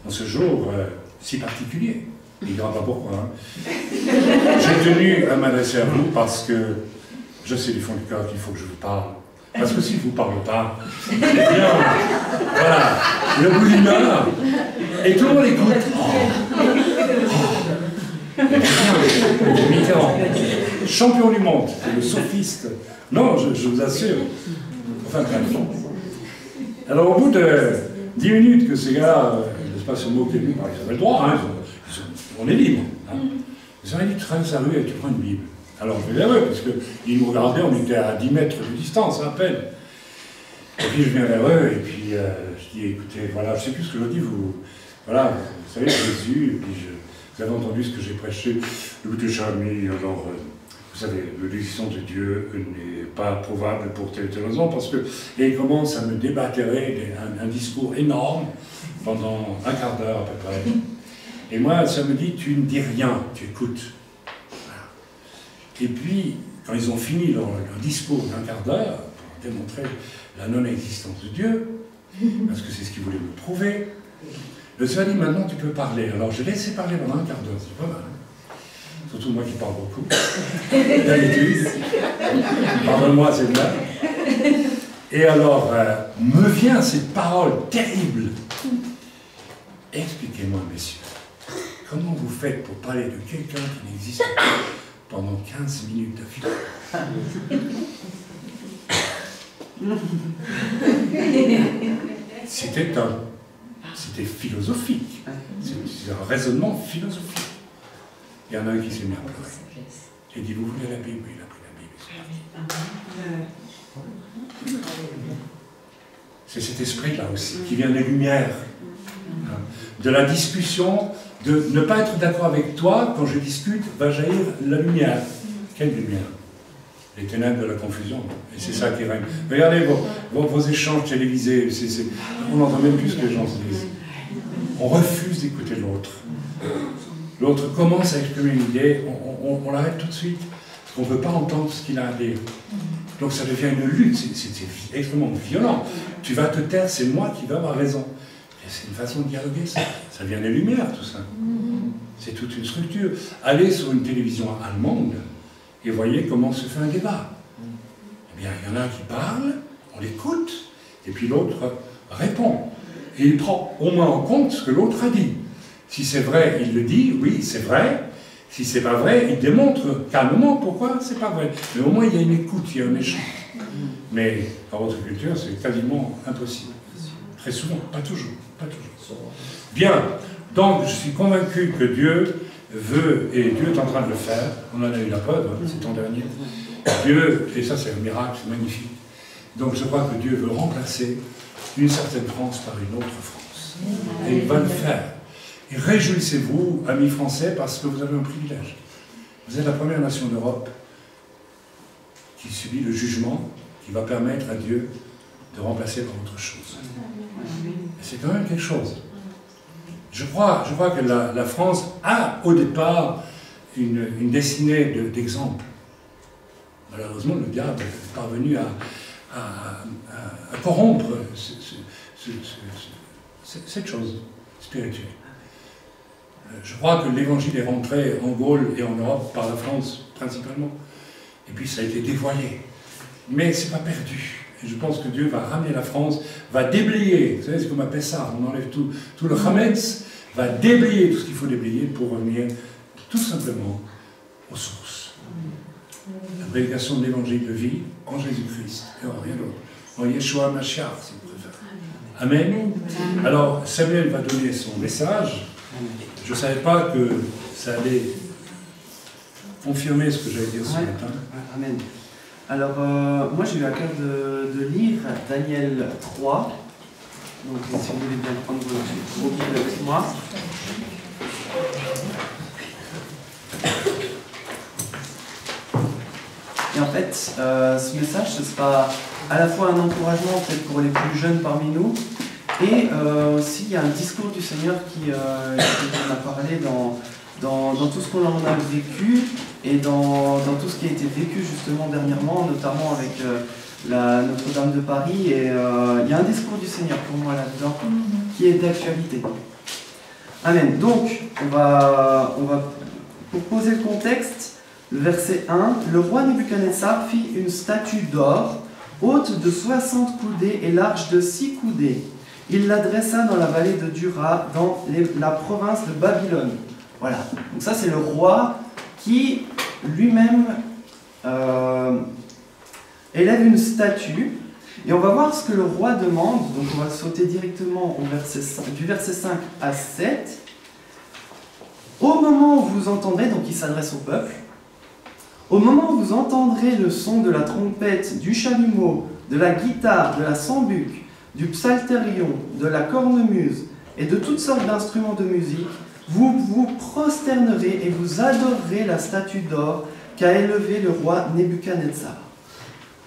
En ce jour si particulier. Il ne dira pas pourquoi. Hein. J'ai tenu à m'adresser à vous parce que je sais du fond du cœur qu'il faut que je vous parle. Parce que si je ne vous parle pas, c'est bien. Voilà. Le bout d'une heure. Et tout le monde écoute. Mitterrand, champion du monde, le sophiste. Non, je vous assure. Enfin, bref. Alors, au bout de 10 minutes que ces gars, ne se pas se moquer de nous, ils avaient le droit, hein, on est libre. Hein. Ils ont dit, tu traverses la rue et tu prends une Bible. Alors je vais vers eux, parce qu'ils me regardaient, on était à 10 mètres de distance, à peine. Et puis je viens vers eux, et puis je dis, écoutez, voilà, je ne sais plus ce que je dis, voilà, vous savez, Jésus, et puis vous avez entendu ce que j'ai prêché, écoutez, cher ami, alors, vous savez, l'existence de Dieu n'est pas prouvable pour telle raison, parce que, et il commence à me débattérer un discours énorme, pendant un quart d'heure à peu près. Et moi, ça me dit, tu ne dis rien, tu écoutes. Voilà. Et puis, quand ils ont fini leur discours d'un quart d'heure, pour démontrer la non-existence de Dieu, parce que c'est ce qu'ils voulaient me prouver, le Seigneur dit, maintenant tu peux parler. Alors je l'ai laissé parler pendant un quart d'heure, c'est pas mal. Surtout moi qui parle beaucoup. D'habitude. Pardonne-moi, c'est bien. Et alors, me vient cette parole terrible. Expliquez-moi, messieurs, comment vous faites pour parler de quelqu'un qui n'existe pas pendant 15 minutes d'affilée? C'était philosophique. C'est un raisonnement philosophique. Il y en a un qui s'est mis à pleurer. J'ai dit, vous voulez la Bible? Il a pris la Bible. C'est cet esprit-là aussi, qui vient des lumières. De la discussion, de ne pas être d'accord avec toi, quand je discute, va jaillir la lumière. Quelle lumière? Les ténèbres de la confusion. Et c'est ça qui règne. Regardez vos échanges télévisés, on n'entend même plus ce que les gens se disent. On refuse d'écouter l'autre. L'autre commence à exprimer une idée, on l'arrête tout de suite, parce qu'on ne veut pas entendre ce qu'il a à dire. Donc ça devient une lutte, c'est extrêmement violent. Tu vas te taire, c'est moi qui vais avoir raison. C'est une façon de dialoguer, ça vient des lumières, tout ça. C'est toute une structure. Allez sur une télévision allemande et voyez comment se fait un débat. Eh bien, il y en a un qui parle, on l'écoute, et puis l'autre répond. Et il prend au moins en compte ce que l'autre a dit. Si c'est vrai, il le dit, oui, c'est vrai. Si c'est pas vrai, il démontre calmement pourquoi c'est pas vrai. Mais au moins, il y a une écoute, il y a un échange. Mais dans votre culture, c'est quasiment impossible. Très souvent, pas toujours. Pas toujours. Bien, donc je suis convaincu que Dieu veut, et Dieu est en train de le faire, on en a eu la preuve, c'est l'an dernier, Dieu, et ça c'est un miracle, c'est magnifique, donc je crois que Dieu veut remplacer une certaine France par une autre France. Et il va le faire. Et réjouissez-vous, amis français, parce que vous avez un privilège. Vous êtes la première nation d'Europe qui subit le jugement qui va permettre à Dieu de remplacer par autre chose. C'est quand même quelque chose. Je crois que la France a au départ une destinée d'exemple. Malheureusement, le diable est parvenu à corrompre cette chose spirituelle. Je crois que l'évangile est rentré en Gaule et en Europe par la France principalement. Et puis ça a été dévoyé. Mais ce n'est pas perdu. Et je pense que Dieu va ramener la France, va déblayer, vous savez ce qu'on appelle ça, on enlève tout le Hametz, va déblayer tout ce qu'il faut déblayer pour revenir tout simplement aux sources. La prédication de l'évangile de vie en Jésus-Christ, et en rien d'autre. En Yeshua Mashiach, si vous préférez. Amen. Alors, Samuel va donner son message. Je ne savais pas que ça allait confirmer ce que j'allais dire ce matin. Amen. Alors, moi j'ai eu à cœur de lire Daniel 3. Donc, si vous voulez bien prendre vos Bibles avec moi. Et en fait, ce message, ce sera à la fois un encouragement peut-être pour les plus jeunes parmi nous, et aussi il y a un discours du Seigneur qui en a parlé dans tout ce qu'on en a vécu et dans tout ce qui a été vécu justement dernièrement, notamment avec Notre-Dame de Paris. Et il y a un discours du Seigneur pour moi là-dedans qui est d'actualité. Amen. Donc, on va pour poser le contexte, le verset 1, le roi Nebuchadnezzar fit une statue d'or, haute de 60 coudées et large de 6 coudées. Il la dressa dans la vallée de Dura, dans la province de Babylone. Voilà. Donc ça, c'est le roi qui lui-même élève une statue. Et on va voir ce que le roi demande. Donc on va sauter directement du verset 5 à 7. Au moment où vous entendrez, donc il s'adresse au peuple, Au moment où vous entendrez le son de la trompette, du chalumeau, de la guitare, de la sambuc, du psalterion, de la cornemuse et de toutes sortes d'instruments de musique, vous vous prosternerez et vous adorerez la statue d'or qu'a élevée le roi Nebuchadnezzar.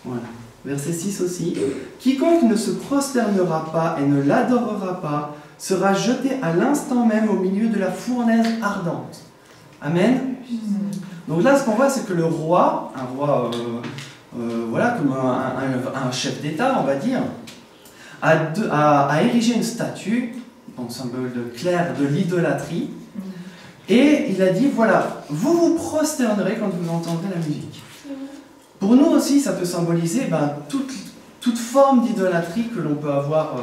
Voilà. Verset 6 aussi. Quiconque ne se prosternera pas et ne l'adorera pas sera jeté à l'instant même au milieu de la fournaise ardente. Amen. Donc là, ce qu'on voit, c'est que le roi, un roi, voilà, comme un chef d'État, on va dire, a érigé une statue, donc symbole clair de l'idolâtrie, et il a dit, voilà, vous vous prosternerez quand vous entendrez la musique. Pour nous aussi, ça peut symboliser toute forme d'idolâtrie que l'on peut avoir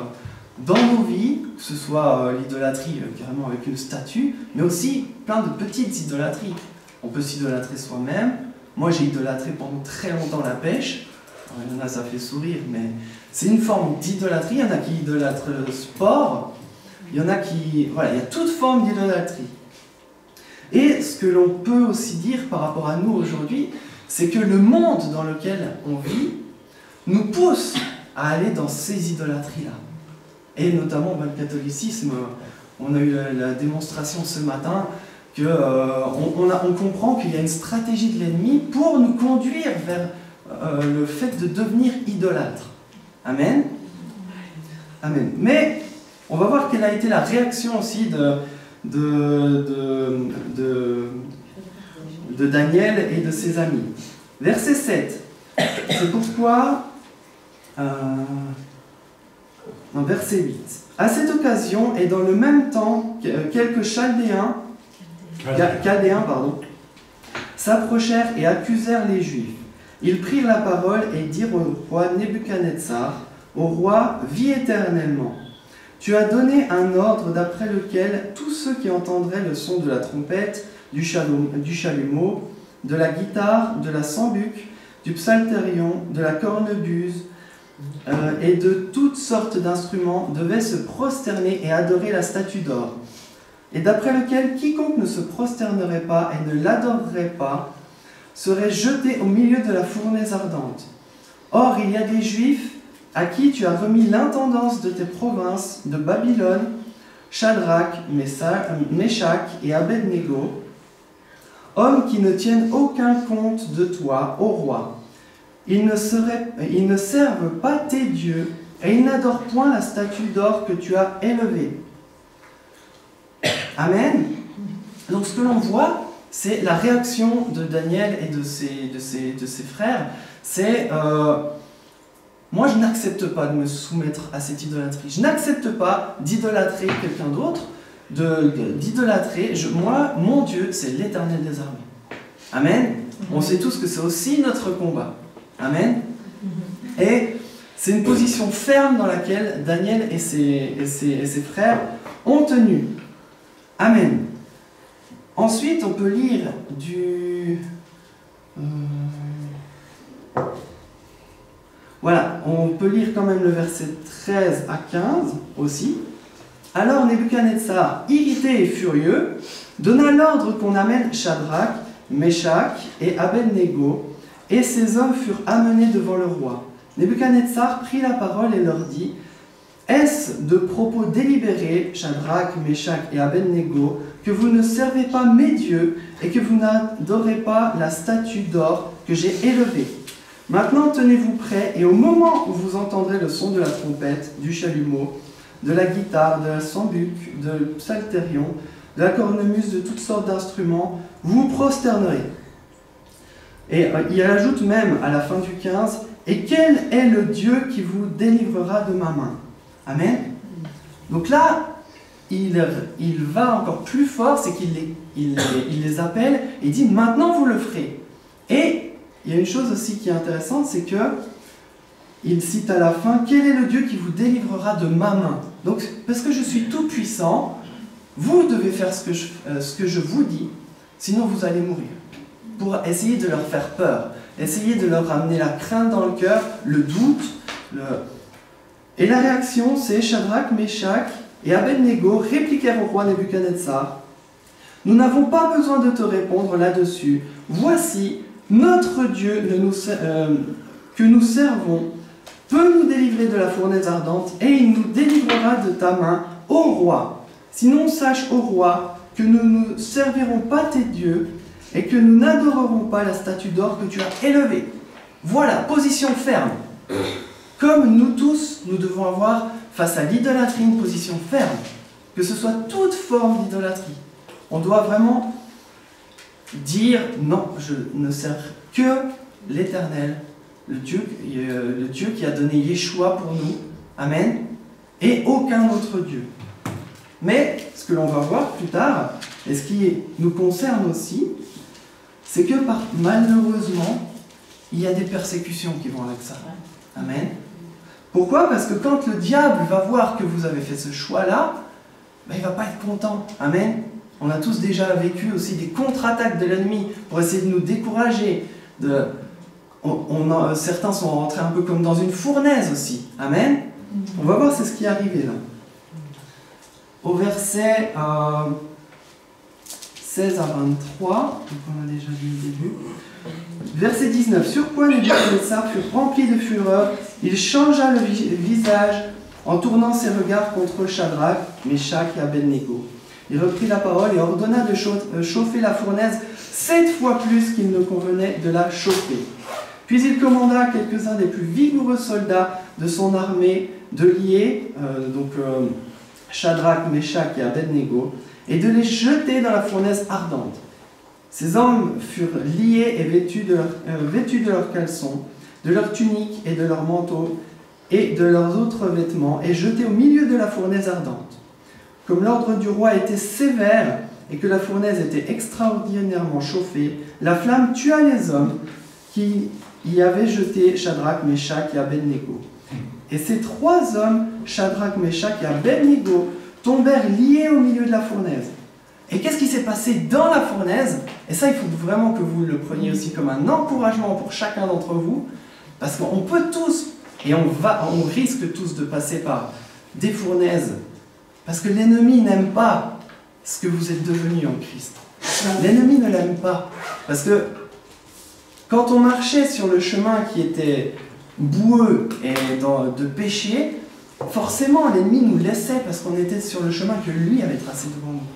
dans nos vies, que ce soit l'idolâtrie carrément avec une statue, mais aussi plein de petites idolâtries. On peut s'idolâtrer soi-même. Moi, j'ai idolâtré pendant très longtemps la pêche. Alors, il y en a, ça fait sourire, mais c'est une forme d'idolâtrie. Il y en a qui idolâtrent le sport. Il y en a qui... Voilà, il y a toute forme d'idolâtrie. Et ce que l'on peut aussi dire par rapport à nous aujourd'hui, c'est que le monde dans lequel on vit nous pousse à aller dans ces idolâtries-là. Et notamment le catholicisme, on a eu la démonstration ce matin qu'on comprend qu'il y a une stratégie de l'ennemi pour nous conduire vers le fait de devenir idolâtre. Amen. Amen. Mais on va voir quelle a été la réaction aussi de Daniel et de ses amis. Verset 7. C'est pourquoi... verset 8. À cette occasion, et dans le même temps, quelques Chaldéens s'approchèrent et accusèrent les Juifs. Ils prirent la parole et dirent au roi Nebuchadnezzar, au roi, vis éternellement. Tu as donné un ordre d'après lequel tous ceux qui entendraient le son de la trompette, du chalumeau, de la guitare, de la sambuc, du psalterion, de la cornemuse et de toutes sortes d'instruments devaient se prosterner et adorer la statue d'or, et d'après lequel quiconque ne se prosternerait pas et ne l'adorerait pas serait jeté au milieu de la fournaise ardente. Or, il y a des Juifs à qui tu as remis l'intendance de tes provinces de Babylone, Shadrach, Meshach et Abednego, hommes qui ne tiennent aucun compte de toi, ô roi. Ils ne servent pas tes dieux et ils n'adorent point la statue d'or que tu as élevée. Amen. Donc ce que l'on voit, c'est la réaction de Daniel et de ses frères. C'est moi je n'accepte pas de me soumettre à cette idolâtrie. Je n'accepte pas d'idolâtrer quelqu'un d'autre, d'idolâtrer. Moi, mon Dieu, c'est l'Éternel des armées. Amen. On sait tous que c'est aussi notre combat. Amen. Et c'est une position ferme dans laquelle Daniel et ses frères ont tenu. Amen. Ensuite, on peut lire voilà, on peut lire quand même le verset 13 à 15 aussi. Alors Nebuchadnezzar, irrité et furieux, donna l'ordre qu'on amène Shadrach, Meshach et Abednego, et ces hommes furent amenés devant le roi. Nebuchadnezzar prit la parole et leur dit, « Est-ce de propos délibérés, Shadrach, Meshach et Abednego, que vous ne servez pas mes dieux et que vous n'adorez pas la statue d'or que j'ai élevée? Maintenant tenez-vous prêts, et au moment où vous entendrez le son de la trompette, du chalumeau, de la guitare, de la sambuc, de psalterion, de la cornemuse, de toutes sortes d'instruments, vous vous prosternerez. » Et il ajoute même à la fin du 15, « Et quel est le Dieu qui vous délivrera de ma main ?» Amen. Donc là, il va encore plus fort, c'est qu'il les appelle et dit, « Maintenant vous le ferez. » Et il y a une chose aussi qui est intéressante, c'est que il cite à la fin, « Quel est le Dieu qui vous délivrera de ma main ?» Donc, parce que je suis tout puissant, vous devez faire ce que je vous dis, sinon vous allez mourir. Pour essayer de leur faire peur, essayer de leur amener la crainte dans le cœur, le doute. Et la réaction, c'est Shadrach, Meshach et Abednego répliquèrent au roi Nebuchadnezzar, « Nous n'avons pas besoin de te répondre là-dessus. Voici, notre Dieu que nous servons peut nous délivrer de la fournaise ardente, et il nous délivrera de ta main, ô roi. Sinon sache, ô roi, que nous ne servirons pas tes dieux, et que nous n'adorerons pas la statue d'or que tu as élevée. Voilà, position ferme. Comme nous tous, nous devons avoir, face à l'idolâtrie, une position ferme. Que ce soit toute forme d'idolâtrie. On doit vraiment dire, non, je ne sers que l'Éternel, le Dieu qui a donné Yeshua pour nous, Amen, et aucun autre Dieu. Mais, ce que l'on va voir plus tard, et ce qui nous concerne aussi, c'est que malheureusement, il y a des persécutions qui vont avec ça. Amen. Pourquoi? Parce que quand le diable va voir que vous avez fait ce choix-là, ben, il ne va pas être content. Amen. On a tous déjà vécu aussi des contre-attaques de l'ennemi pour essayer de nous décourager. Certains sont rentrés un peu comme dans une fournaise aussi. Amen. On va voir c'est ce qui est arrivé là. Au verset 16 à 23, donc on a déjà vu le début. Verset 19. Sur quoi Nebuchadnezzar fut rempli de fureur, il changea le visage en tournant ses regards contre Shadrach, Meshach et Abednego. Il reprit la parole et ordonna de chauffer la fournaise 7 fois plus qu'il ne convenait de la chauffer. Puis il commanda à quelques-uns des plus vigoureux soldats de son armée de lier, Shadrach, Meshach et Abednego, et de les jeter dans la fournaise ardente. Ces hommes furent liés et vêtus de leurs caleçons, de leurs tuniques et de leurs manteaux, et de leurs autres vêtements, et jetés au milieu de la fournaise ardente. Comme l'ordre du roi était sévère, et que la fournaise était extraordinairement chauffée, la flamme tua les hommes qui y avaient jeté Shadrach, Meshach et Abednego. Et ces 3 hommes, Shadrach, Meshach et Abednego, tombèrent liés au milieu de la fournaise. Et qu'est-ce qui s'est passé dans la fournaise? Et ça, il faut vraiment que vous le preniez aussi comme un encouragement pour chacun d'entre vous, parce qu'on peut tous, et on risque tous de passer par des fournaises, parce que l'ennemi n'aime pas ce que vous êtes devenus en Christ. L'ennemi ne l'aime pas, parce que quand on marchait sur le chemin qui était boueux et de péché, forcément l'ennemi nous laissait parce qu'on était sur le chemin que lui avait tracé devant nous.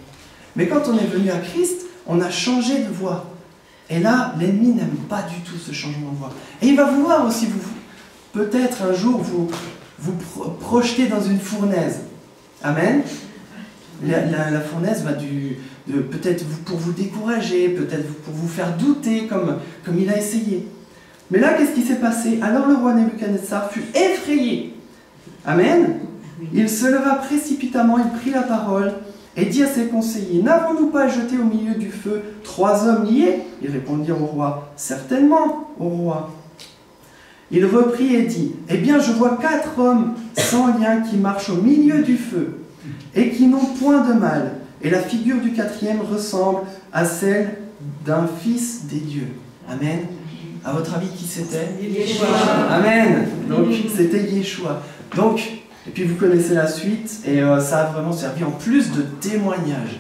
Mais quand on est venu à Christ, on a changé de voie. Et là, l'ennemi n'aime pas du tout ce changement de voie. Et il va vouloir aussi, peut-être un jour, vous projeter dans une fournaise. Amen. La fournaise va peut-être pour vous décourager, peut-être pour vous faire douter, comme il a essayé. Mais là, qu'est-ce qui s'est passé? Alors le roi Nebuchadnezzar fut effrayé. Amen. Il se leva précipitamment, il prit la parole et dit à ses conseillers, « N'avons-nous pas jeté au milieu du feu 3 hommes liés ?» Ils répondirent au roi, « Certainement, au roi. » Il reprit et dit, « Eh bien, je vois 4 hommes sans lien qui marchent au milieu du feu et qui n'ont point de mal. Et la figure du 4e ressemble à celle d'un fils des dieux. » Amen. À votre avis, qui c'était? Yeshua. Amen. Donc, c'était Yeshua. Donc, et puis vous connaissez la suite, et ça a vraiment servi en plus de témoignage.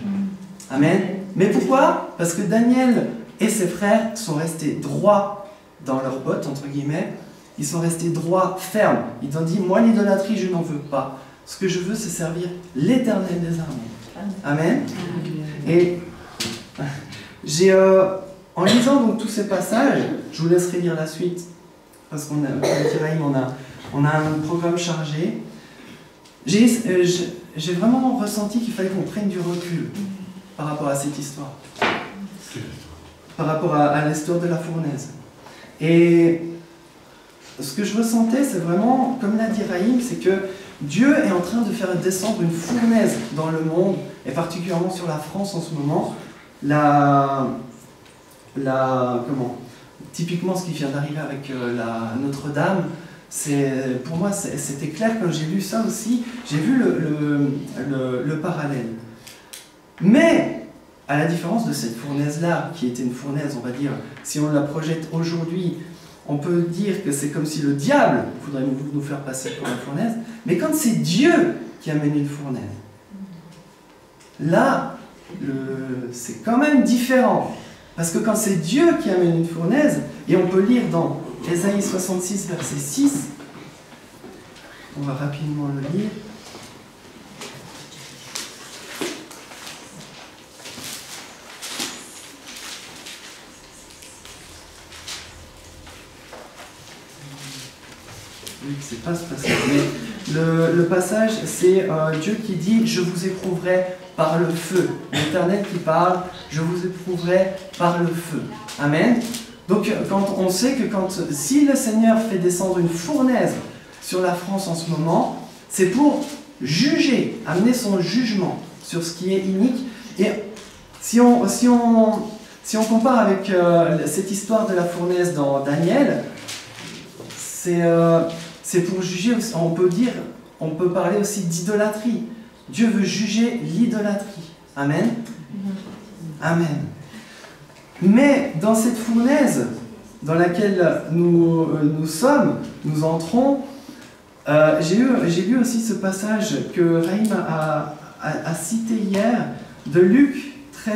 Amen. Mais pourquoi? Parce que Daniel et ses frères sont restés droits dans leurs bottes, entre guillemets. Ils sont restés droits, fermes. Ils ont dit, moi l'idolâtrie, je n'en veux pas. Ce que je veux, c'est servir l'Éternel des armées. Amen. Et j'ai, en lisant donc tous ces passages, je vous laisserai lire la suite, parce qu'on a un programme chargé. J'ai vraiment ressenti qu'il fallait qu'on prenne du recul par rapport à cette histoire. Par rapport à l'histoire de la fournaise. Et ce que je ressentais, c'est vraiment, comme l'a dit Raïm, c'est que Dieu est en train de faire descendre une fournaise dans le monde, et particulièrement sur la France en ce moment. Typiquement ce qui vient d'arriver avec la Notre-Dame, pour moi c'était clair quand j'ai lu ça aussi, j'ai vu le parallèle. Mais, à la différence de cette fournaise-là, qui était une fournaise, on va dire, si on la projette aujourd'hui, on peut dire que c'est comme si le diable voudrait nous faire passer pour une fournaise, mais quand c'est Dieu qui amène une fournaise, là, c'est quand même différent. Parce que quand c'est Dieu qui amène une fournaise, et on peut lire dans Ésaïe 66, verset 6, on va rapidement le lire. Oui, c'est pas ce passage, mais le passage, c'est Dieu qui dit « Je vous éprouverai par le feu ». L'Éternel qui parle « Je vous éprouverai par le feu ». Amen. Donc, quand on sait que si le Seigneur fait descendre une fournaise sur la France en ce moment, c'est pour juger, amener son jugement sur ce qui est inique. Et si on compare avec cette histoire de la fournaise dans Daniel, c'est pour juger aussi, on peut parler aussi d'idolâtrie. Dieu veut juger l'idolâtrie. Amen. Amen. Mais dans cette fournaise dans laquelle nous entrons, j'ai lu aussi ce passage que Raïm a cité hier, de Luc 13,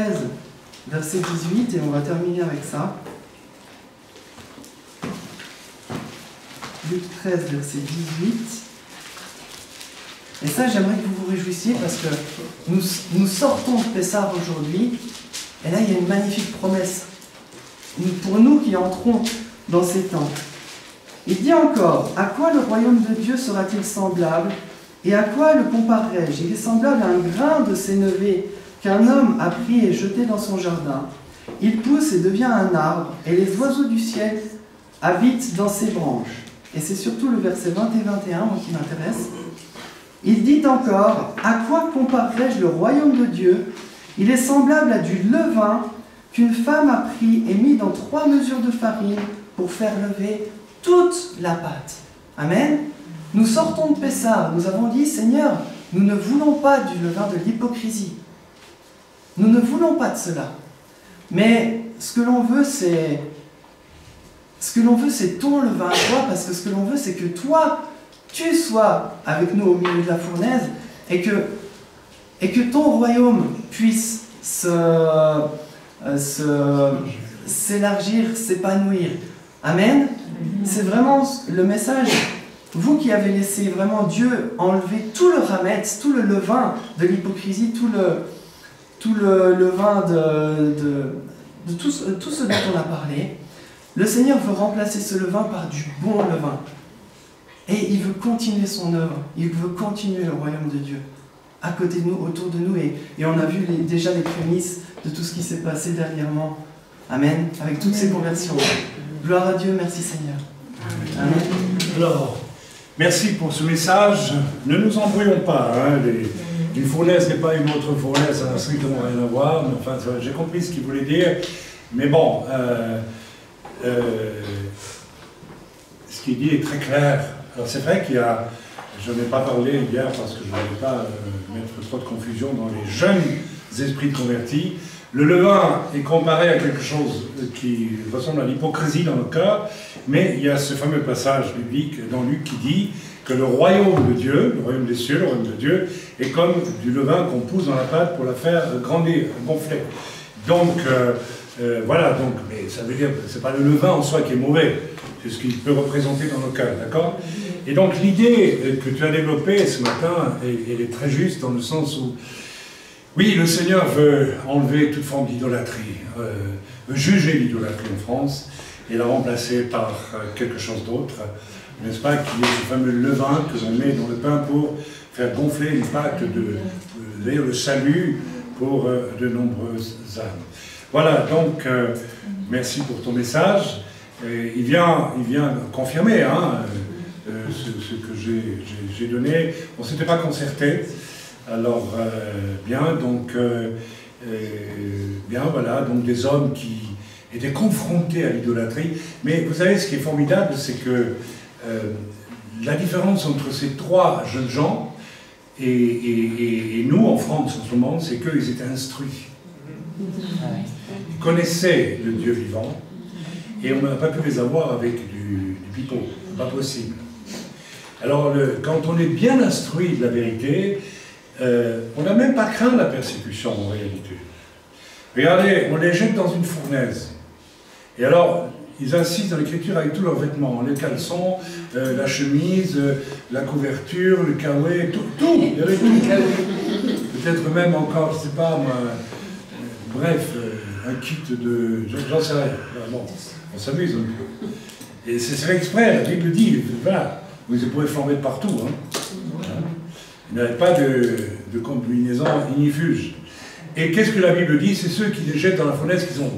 verset 18, et on va terminer avec ça. Luc 13, verset 18. Et ça, j'aimerais que vous vous réjouissiez parce que nous sortons de Pessah aujourd'hui. Et là, il y a une magnifique promesse pour nous qui entrons dans ces temps. Il dit encore, « À quoi le royaume de Dieu sera-t-il semblable? Et à quoi le comparerai-je? Il est semblable à un grain de sénévé qu'un homme a pris et jeté dans son jardin. Il pousse et devient un arbre, et les oiseaux du ciel habitent dans ses branches. » Et c'est surtout le verset 20 et 21 moi, qui m'intéresse. Il dit encore, « À quoi comparerai-je le royaume de Dieu? Il est semblable à du levain qu'une femme a pris et mis dans 3 mesures de farine pour faire lever toute la pâte. » Amen. Nous sortons de Pessah. Nous avons dit, Seigneur, nous ne voulons pas du levain de l'hypocrisie. Nous ne voulons pas de cela. Mais ce que l'on veut, c'est ton levain à toi, parce que ce que l'on veut, c'est que toi, tu sois avec nous au milieu de la fournaise et que ton royaume puisse s'élargir, s'épanouir. Amen. C'est vraiment le message. Vous qui avez laissé vraiment Dieu enlever tout le rametz, tout le levain de l'hypocrisie, tout le levain de tout ce dont on a parlé, le Seigneur veut remplacer ce levain par du bon levain. Et il veut continuer son œuvre. Il veut continuer le royaume de Dieu à côté de nous, autour de nous. Et on a vu déjà les prémices de tout ce qui s'est passé dernièrement. Amen. Avec toutes ces conversions. Gloire à Dieu. Merci Seigneur. Amen. Alors, merci pour ce message. Ne nous embrouillons pas. Hein, une fournaise n'est pas une autre fournaise. Ça n'a strictement rien à voir. Mais enfin, j'ai compris ce qu'il voulait dire. Mais bon, ce qu'il dit est très clair. Alors c'est vrai qu'il y a, je n'ai pas parlé hier parce que je ne voulais pas mettre trop de confusion dans les jeunes esprits convertis. Le levain est comparé à quelque chose qui ressemble à l'hypocrisie dans le cœur, mais il y a ce fameux passage biblique dans Luc qui dit que le royaume de Dieu, le royaume des cieux, le royaume de Dieu, est comme du levain qu'on pousse dans la pâte pour la faire grandir, gonfler. Donc, voilà, donc, mais ça veut dire que ce n'est pas le levain en soi qui est mauvais, c'est ce qu'il peut représenter dans nos cœurs, d'accord? Et donc l'idée que tu as développée ce matin, elle est très juste dans le sens où, oui, le Seigneur veut enlever toute forme d'idolâtrie, veut juger l'idolâtrie en France et la remplacer par quelque chose d'autre, n'est-ce pas, qui est ce fameux levain que l'on met dans le pain pour faire gonfler une pâte d'ailleurs le salut pour de nombreuses âmes. Voilà, donc, merci pour ton message. Il vient confirmer hein, ce que j'ai donné. On ne s'était pas concerté. Alors, bien, donc, voilà, donc des hommes qui étaient confrontés à l'idolâtrie. Mais vous savez, ce qui est formidable, c'est que la différence entre ces 3 jeunes gens et nous, en France, en ce moment, c'est qu'ils étaient instruits. Ils connaissaient le Dieu vivant et on n'a pas pu les avoir avec du pipeau, pas possible. Alors quand on est bien instruit de la vérité, on n'a même pas craint la persécution en réalité. Regardez, on les jette dans une fournaise. Et alors, ils insistent dans l'écriture avec tous leurs vêtements, les caleçons, la chemise, la couverture, le kawaii, tout, il y avait tout. Peut-être même encore, je ne sais pas, moi, bref, un kit de... j'en sais rien. Bon, on s'amuse un peu. Et c'est fait exprès, la Bible dit, voilà, vous les pouvez former de partout. Hein. Il n'y avait pas de combinaison ignifuge. Et qu'est-ce que la Bible dit? C'est ceux qui les jettent dans la fournaise qui sont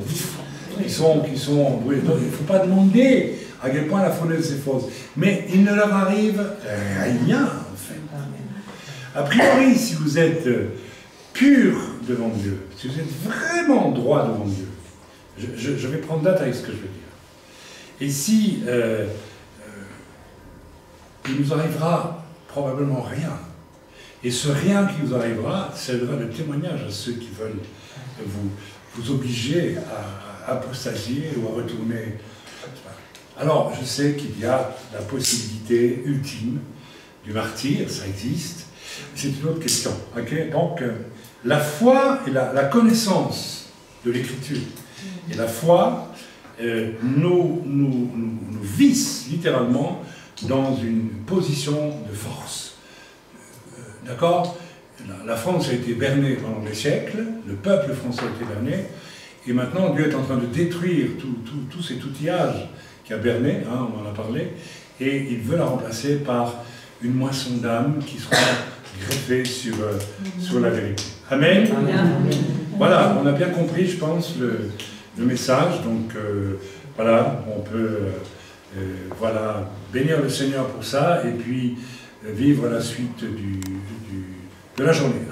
brûlés. Donc il ne faut pas demander à quel point la fournaise est fausse. Mais il ne leur arrive rien, en fait. A priori, si vous êtes pur devant Dieu, si vous êtes vraiment droit devant Dieu, je vais prendre date avec ce que je veux dire. Et si il nous arrivera probablement rien, et ce rien qui vous arrivera servira de témoignage à ceux qui veulent vous obliger à apostasier ou à retourner. Alors, je sais qu'il y a la possibilité ultime du martyre, ça existe, c'est une autre question. Okay? Donc, la foi et la connaissance de l'Écriture et la foi nous vissent littéralement dans une position de force. D'accord? La France a été bernée pendant des siècles, le peuple français a été berné, et maintenant Dieu est en train de détruire tout cet outillage qui a berné, hein, on en a parlé, et il veut la remplacer par une moisson d'âme qui sera greffée sur la vérité. Amen. Amen. Voilà, on a bien compris, je pense, le message, donc voilà, on peut voilà, bénir le Seigneur pour ça, et puis vivre la suite de la journée.